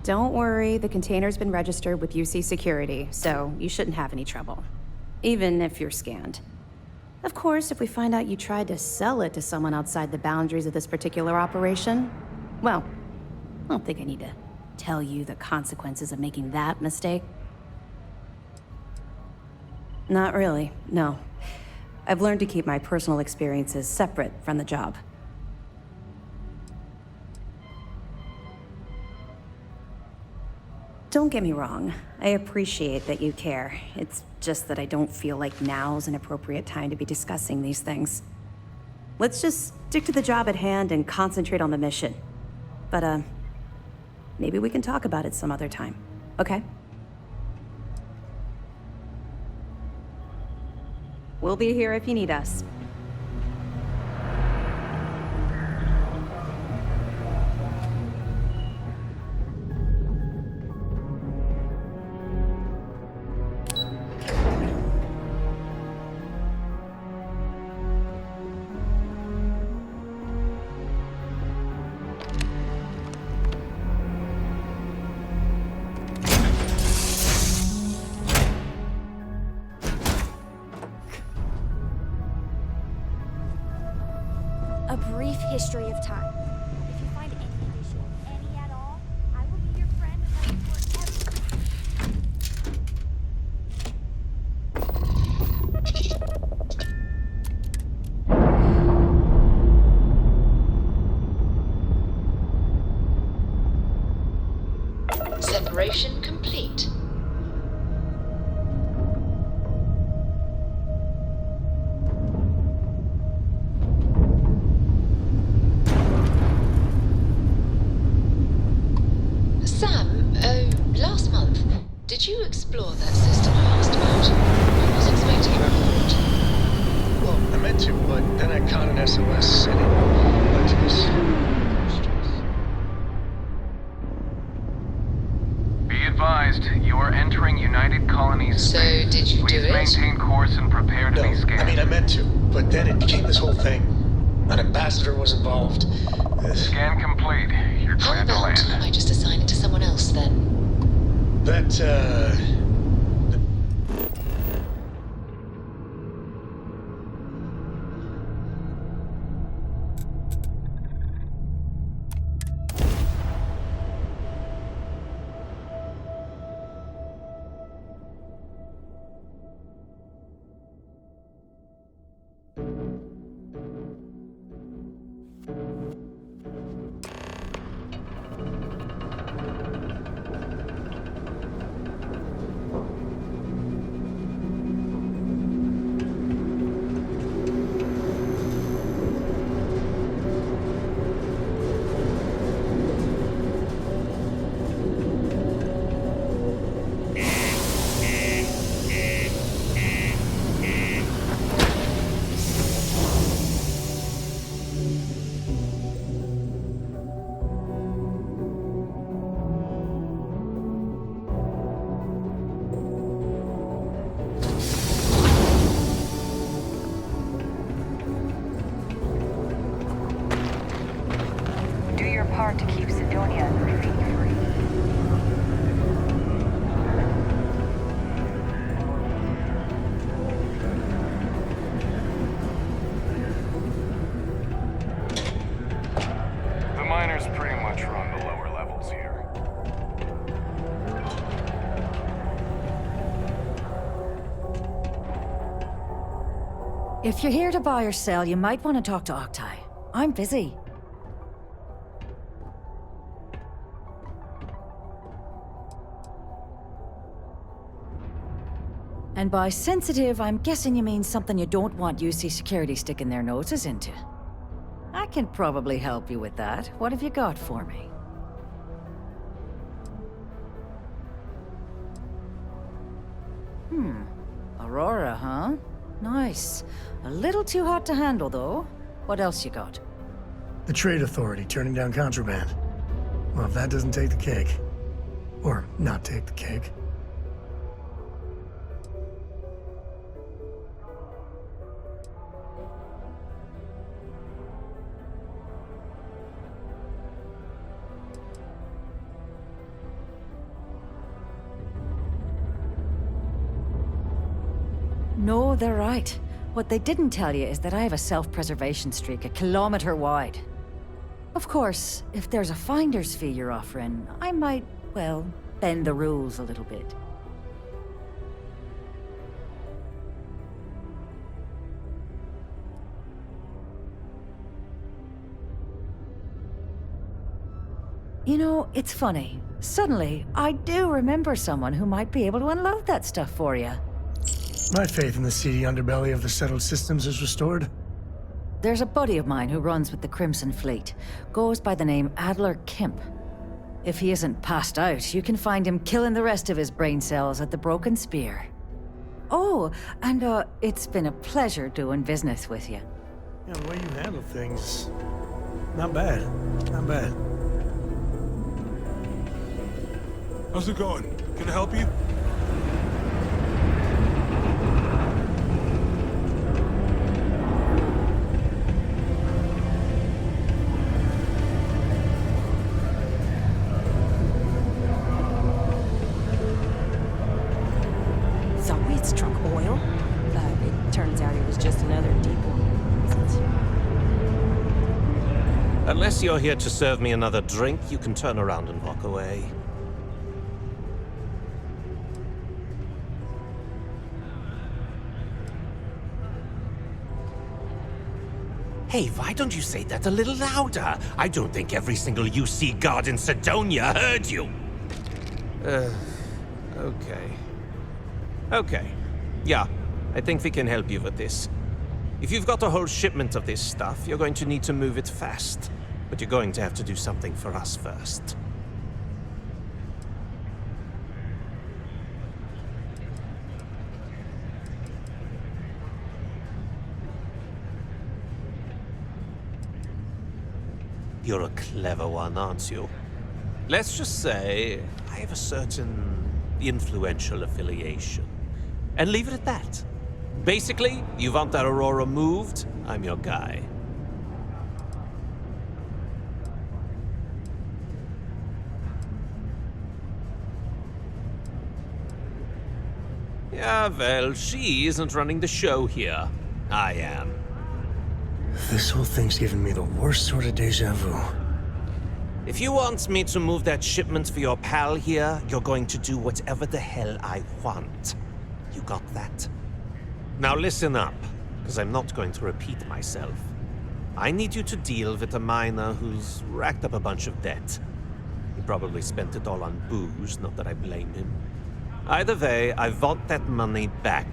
Don't worry, the container's been registered with UC Security, so you shouldn't have any trouble. Even if you're scanned. Of course, if we find out you tried to sell it to someone outside the boundaries of this particular operation, well, I don't think I need to tell you the consequences of making that mistake. Not really, no. I've learned to keep my personal experiences separate from the job. Don't get me wrong, I appreciate that you care. It's just that I don't feel like now's an appropriate time to be discussing these things. Let's just stick to the job at hand and concentrate on the mission. But, maybe we can talk about it some other time, okay? We'll be here if you need us. A brief history of time. If you find any issue, any at all, I will be your friend and forever. Separation complete. Sam, last month, did you explore that system I asked about? I was expecting a report. Well, I meant to, but then I caught an SOS sitting. But this... Be advised, you are entering United Colonies space. So, did you do it? Please maintain course and prepare to be scanned. I mean, I meant to, but then it became this whole thing. An ambassador was involved. Scan complete. You're clear to land. How about I just assign it to someone else, then? That, Do your part to keep Sidonia and the Fleet free. If you're here to buy or sell, you might want to talk to Octai. I'm busy. And by sensitive, I'm guessing you mean something you don't want UC security sticking their noses into. I can probably help you with that. What have you got for me? Aurora, huh? Nice. A little too hot to handle, though. What else you got? The Trade Authority turning down contraband. Well, if that doesn't take the cake. Or not take the cake. No, they're right. What they didn't tell you is that I have a self-preservation streak 1 kilometer wide. Of course, if there's a finder's fee you're offering, I might, well, bend the rules a little bit. You know, it's funny. Suddenly, I do remember someone who might be able to unload that stuff for you. My faith in the seedy underbelly of the settled systems is restored. There's a buddy of mine who runs with the Crimson Fleet. Goes by the name Adler Kemp. If he isn't passed out, you can find him killing the rest of his brain cells at the Broken Spear. Oh, and it's been a pleasure doing business with you. Yeah, the way you handle things... Not bad. Not bad. How's it going? Can I help you? Struck oil, but it turns out it was just another deep one. Unless you're here to serve me another drink, you can turn around and walk away. Hey, why don't you say that a little louder? I don't think every single UC guard in Sidonia heard you. Okay. Okay. Yeah, I think we can help you with this. If you've got a whole shipment of this stuff, you're going to need to move it fast. But you're going to have to do something for us first. You're a clever one, aren't you? Let's just say I have a certain influential affiliation. And leave it at that. Basically, you want that Aurora moved, I'm your guy. Yeah, well, she isn't running the show here. I am. This whole thing's giving me the worst sort of deja vu. If you want me to move that shipment for your pal here, you're going to do whatever the hell I want. You got that? Now listen up, because I'm not going to repeat myself. I need you to deal with a miner who's racked up a bunch of debt. He probably spent it all on booze, not that I blame him. Either way, I want that money back.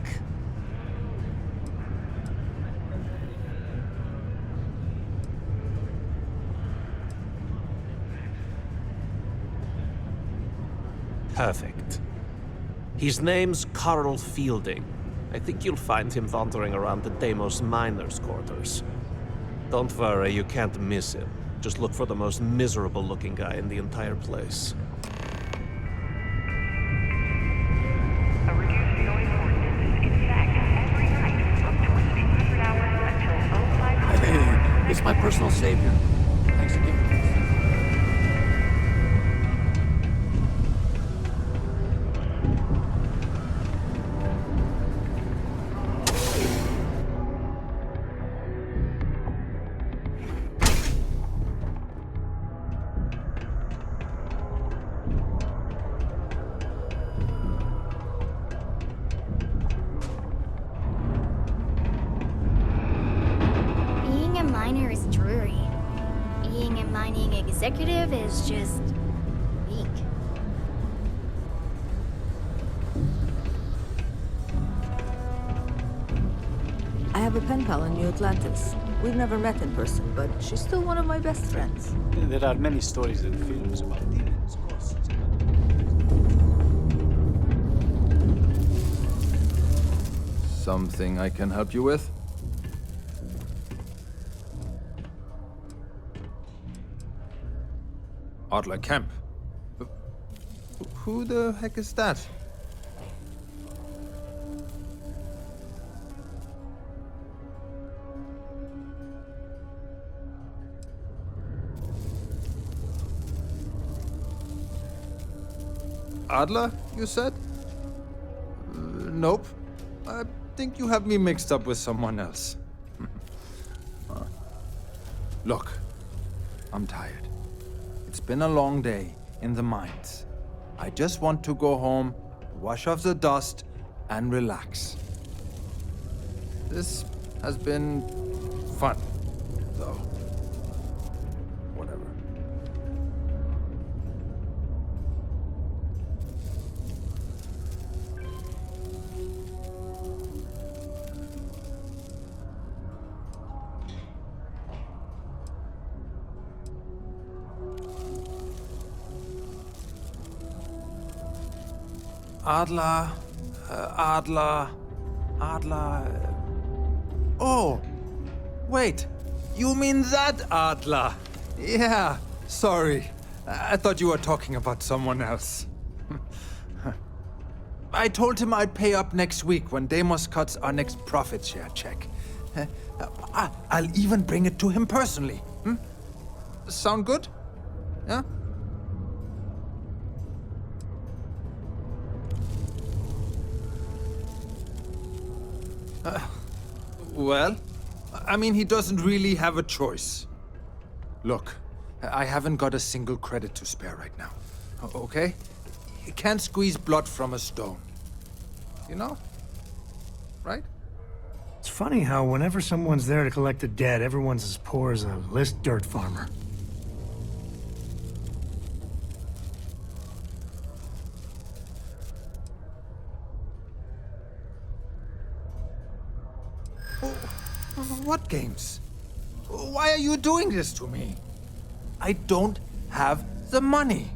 Perfect. His name's Carl Fielding. I think you'll find him wandering around the Deimos miners' quarters. Don't worry, you can't miss him. Just look for the most miserable-looking guy in the entire place. A reduced noise ordinance is in effect every night from 2200 hours until 05. Hey, it's my personal savior. Thanks again. executive is just weak. I have a pen pal in New Atlantis. We've never met in person, but she's still one of my best friends. There are many stories and films about demons, of course. Something I can help you with? Adler Kemp. Who the heck is that? Adler, you said? Nope. I think you have me mixed up with someone else. Look, I'm tired. It's been a long day in the mines. I just want to go home, wash off the dust, and relax. This has been fun, though. Whatever. Adler. Oh, wait. You mean that Adler? Yeah, sorry. I thought you were talking about someone else. I told him I'd pay up next week when Deimos cuts our next profit share check. I'll even bring it to him personally. Sound good? Yeah? Well, I mean, he doesn't really have a choice. Look, I haven't got a single credit to spare right now, okay? You can't squeeze blood from a stone. You know? Right? It's funny how whenever someone's there to collect a debt, everyone's as poor as a list dirt farmer. What games? Why are you doing this to me? I don't have the money.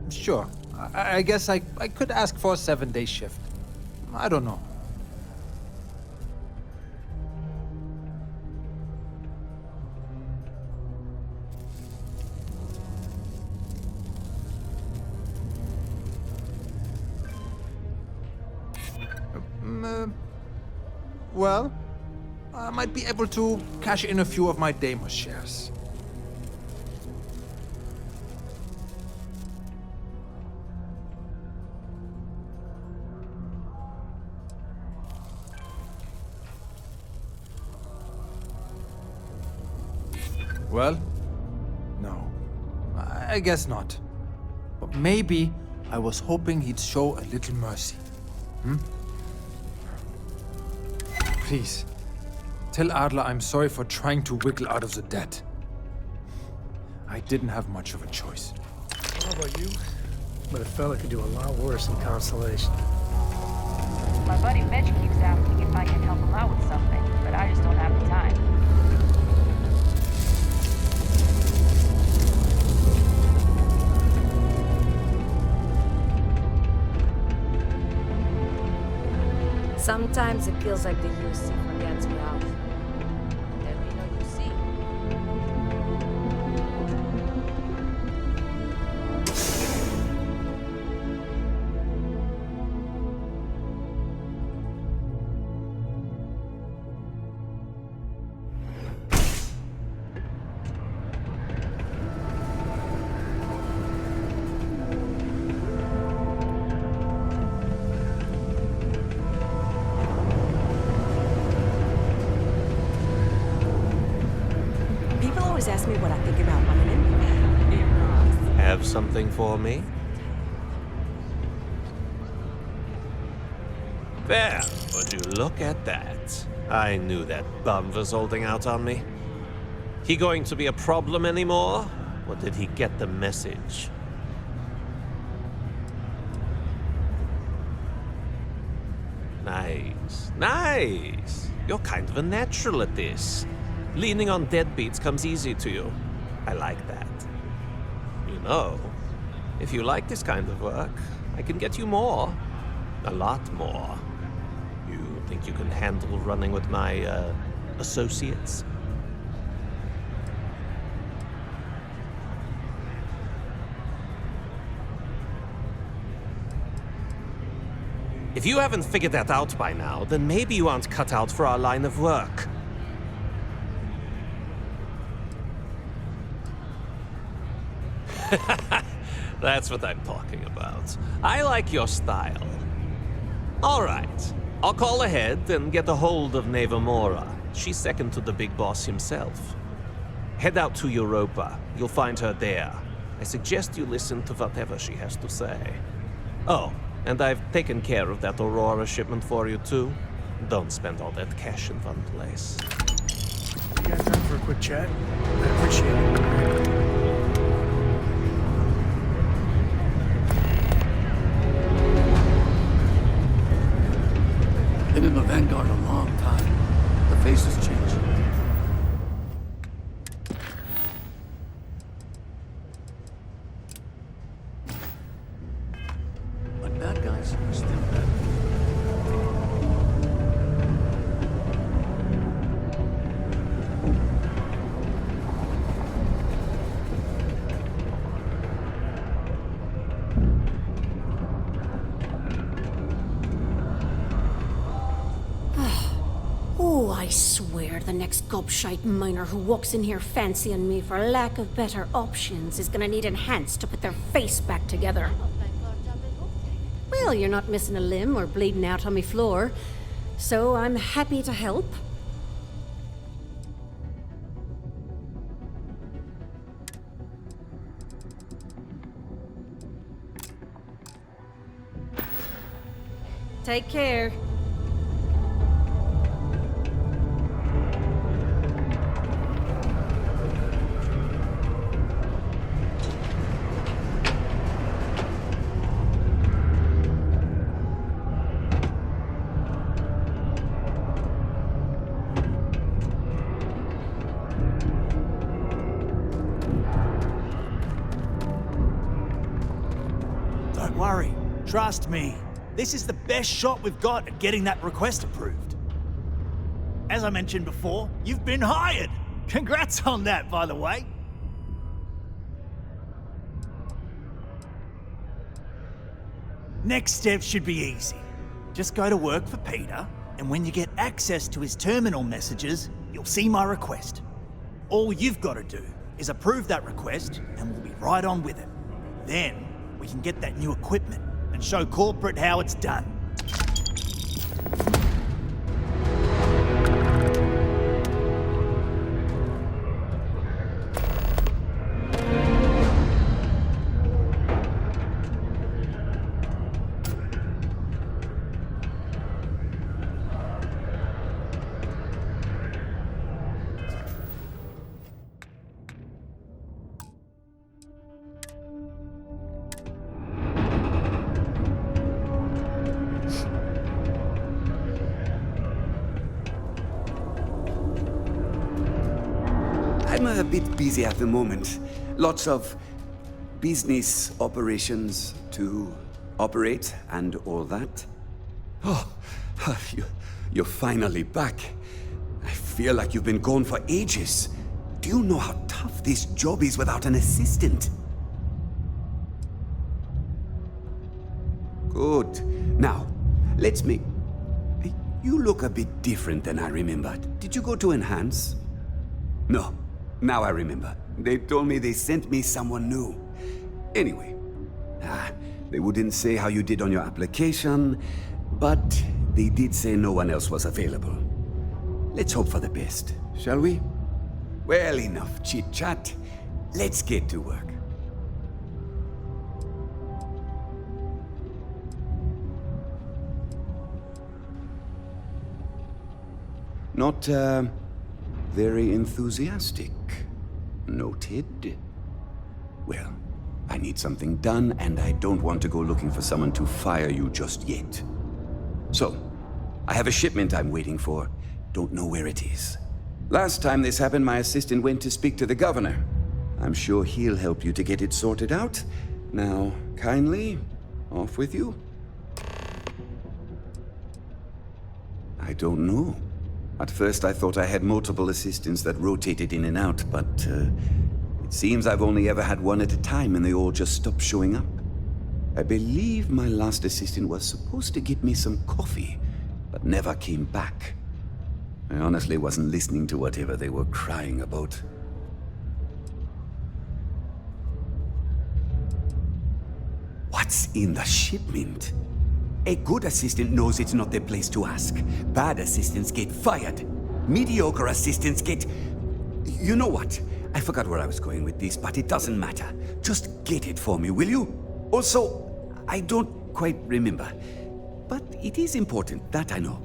Sure. I guess I could ask for a 7-day shift. I don't know. Well, I might be able to cash in a few of my Deimos shares. Well, no. I guess not. But maybe I was hoping he'd show a little mercy. Please, tell Adler I'm sorry for trying to wiggle out of the debt. I didn't have much of a choice. How about you? But a fella could do a lot worse than Constellation. My buddy Mitch keeps asking if I can help him out with something, but I just don't have the time. Sometimes it feels like the UC forgets me out. Then we know you see. have something for me? There, would you look at that? I knew that bum was holding out on me. He going to be a problem anymore? Or did he get the message? Nice, nice. You're kind of a natural at this. Leaning on deadbeats comes easy to you. I like that. You know, if you like this kind of work, I can get you more. A lot more. You think you can handle running with my, associates? If you haven't figured that out by now, then maybe you aren't cut out for our line of work. That's what I'm talking about. I like your style. All right. I'll call ahead and get a hold of Neva Mora. She's second to the big boss himself. Head out to Europa. You'll find her there. I suggest you listen to whatever she has to say. Oh, and I've taken care of that Aurora shipment for you too. Don't spend all that cash in one place. You got time for a quick chat? I appreciate it. Been in the Vanguard a long time. The faces change. But bad guys are still bad. Oh, I swear the next gobshite miner who walks in here fancying me for lack of better options is gonna need enhanced to put their face back together. Well, you're not missing a limb or bleeding out on me floor, so I'm happy to help. Take care. Don't worry. Trust me. This is the best shot we've got at getting that request approved. As I mentioned before, you've been hired. Congrats on that, by the way. Next step should be easy. Just go to work for Peter, and when you get access to his terminal messages, you'll see my request. All you've got to do is approve that request, and we'll be right on with it. Then, we can get that new equipment and show corporate how it's done. I'm a bit busy at the moment. Lots of business operations to operate and all that. Oh, you're finally back. I feel like you've been gone for ages. Do you know how tough this job is without an assistant? Good. Now, let's make... You look a bit different than I remembered. Did you go to Enhance? No. Now I remember. They told me they sent me someone new. Anyway, they wouldn't say how you did on your application, but they did say no one else was available. Let's hope for the best, shall we? Well, enough chit-chat. Let's get to work. Not, very enthusiastic. Noted. Well, I need something done, and I don't want to go looking for someone to fire you just yet. So, I have a shipment I'm waiting for. Don't know where it is. Last time this happened, my assistant went to speak to the governor. I'm sure he'll help you to get it sorted out. Now, kindly, off with you. I don't know. At first I thought I had multiple assistants that rotated in and out, but it seems I've only ever had one at a time and they all just stopped showing up. I believe my last assistant was supposed to get me some coffee, but never came back. I honestly wasn't listening to whatever they were crying about. What's in the shipment? A good assistant knows it's not their place to ask. Bad assistants get fired. Mediocre assistants get... You know what? I forgot where I was going with this, but it doesn't matter. Just get it for me, will you? Also, I don't quite remember. But it is important, that I know.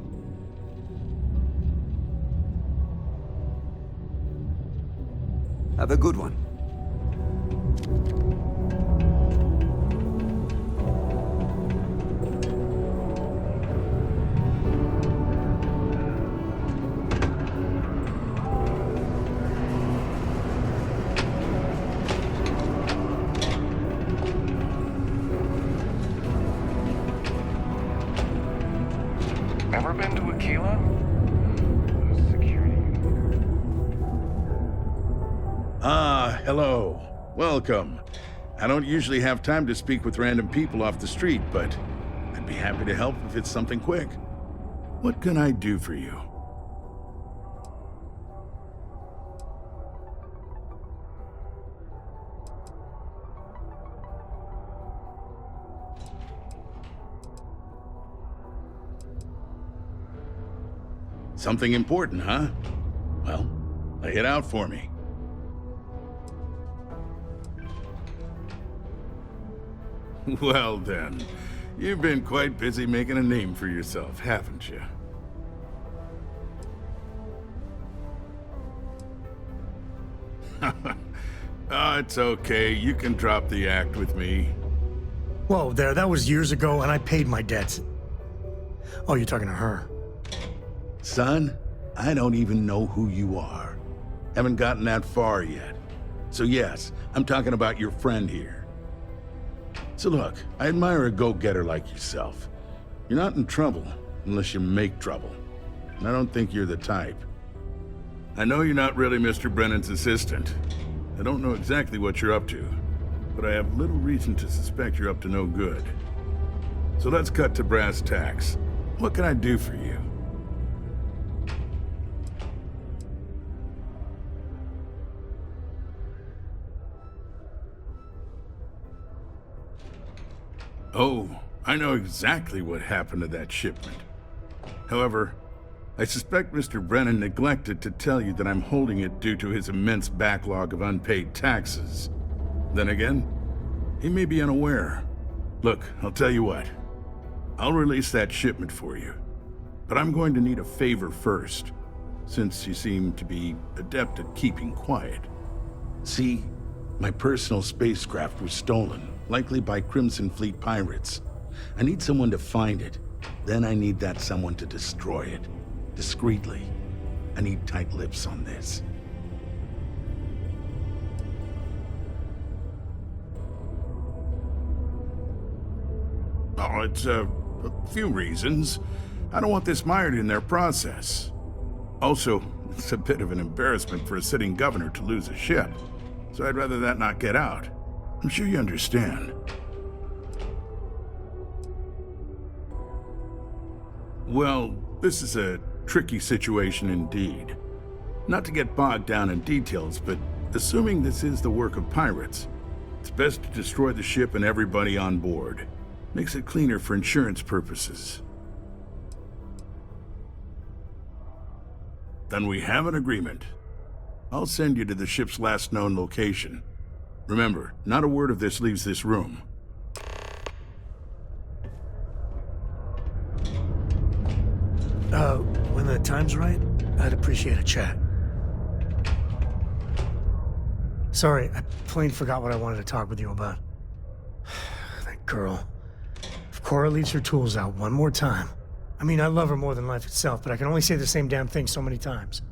Have a good one. Ever been to Aquila? Security. Ah, hello. Welcome. I don't usually have time to speak with random people off the street, but I'd be happy to help if it's something quick. What can I do for you? Something important, huh? Well, lay it out for me. Well then, you've been quite busy making a name for yourself, haven't you? Oh, it's okay. You can drop the act with me. Whoa there, that was years ago and I paid my debts. Oh, you're talking to her. Son, I don't even know who you are. Haven't gotten that far yet. So yes, I'm talking about your friend here. So look, I admire a go-getter like yourself. You're not in trouble unless you make trouble. And I don't think you're the type. I know you're not really Mr. Brennan's assistant. I don't know exactly what you're up to, but I have little reason to suspect you're up to no good. So let's cut to brass tacks. What can I do for you? Oh, I know exactly what happened to that shipment. However, I suspect Mr. Brennan neglected to tell you that I'm holding it due to his immense backlog of unpaid taxes. Then again, he may be unaware. Look, I'll tell you what. I'll release that shipment for you. But I'm going to need a favor first, since you seem to be adept at keeping quiet. See, my personal spacecraft was stolen. Likely by Crimson Fleet pirates. I need someone to find it. Then I need that someone to destroy it. Discreetly. I need tight lips on this. Oh, it's a few reasons. I don't want this mired in their process. Also, it's a bit of an embarrassment for a sitting governor to lose a ship. So I'd rather that not get out. I'm sure you understand. Well, this is a tricky situation indeed. Not to get bogged down in details, but assuming this is the work of pirates, it's best to destroy the ship and everybody on board. Makes it cleaner for insurance purposes. Then we have an agreement. I'll send you to the ship's last known location. Remember, not a word of this leaves this room. When the time's right, I'd appreciate a chat. Sorry, I plain forgot what I wanted to talk with you about. That girl. If Cora leaves her tools out one more time... I mean, I love her more than life itself, but I can only say the same damn thing so many times.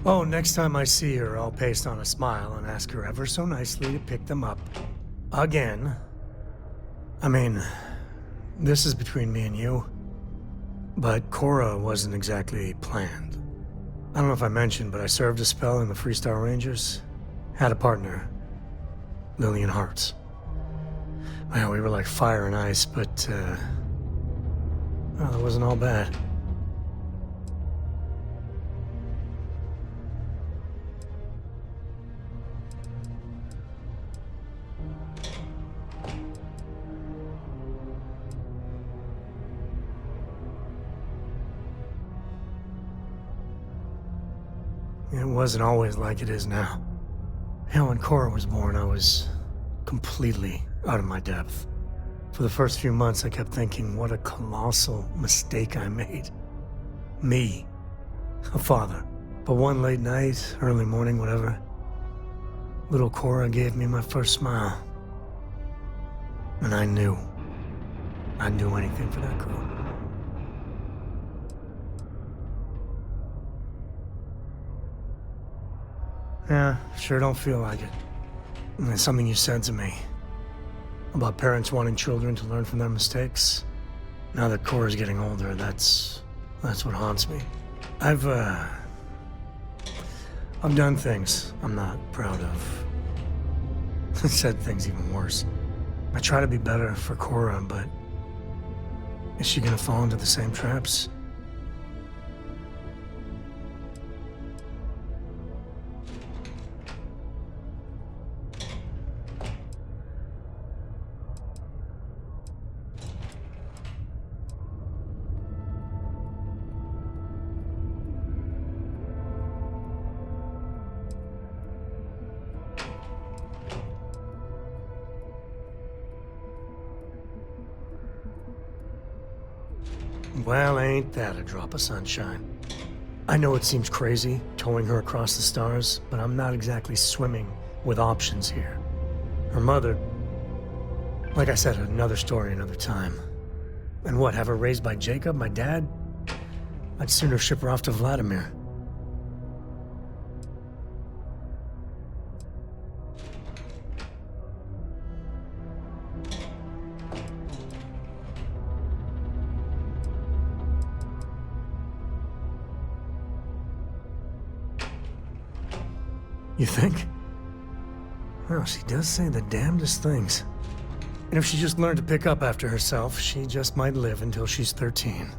Oh, next time I see her, I'll paste on a smile and ask her ever so nicely to pick them up. Again. I mean, this is between me and you. But Cora wasn't exactly planned. I don't know if I mentioned, but I served a spell in the Freestar Rangers. Had a partner. Lillian Hartz. Well, we were like fire and ice, but, well, it wasn't all bad. It wasn't always like it is now. Hell, when Cora was born, I was completely out of my depth. For the first few months, I kept thinking what a colossal mistake I made. Me, a father. But one late night, early morning, whatever, little Cora gave me my first smile. And I knew I'd do anything for that girl. Yeah, sure don't feel like it. And it's something you said to me. About parents wanting children to learn from their mistakes. Now that Cora's getting older, that's what haunts me. I've done things I'm not proud of. Said things even worse. I try to be better for Cora, but is she gonna fall into the same traps? Well, ain't that a drop of sunshine. I know it seems crazy, towing her across the stars, but I'm not exactly swimming with options here. Her mother... Like I said, another story, another time. And what, have her raised by Jacob, my dad? I'd sooner ship her off to Vladimir. You think? Well, she does say the damnedest things. And if she just learned to pick up after herself, she just might live until she's 13.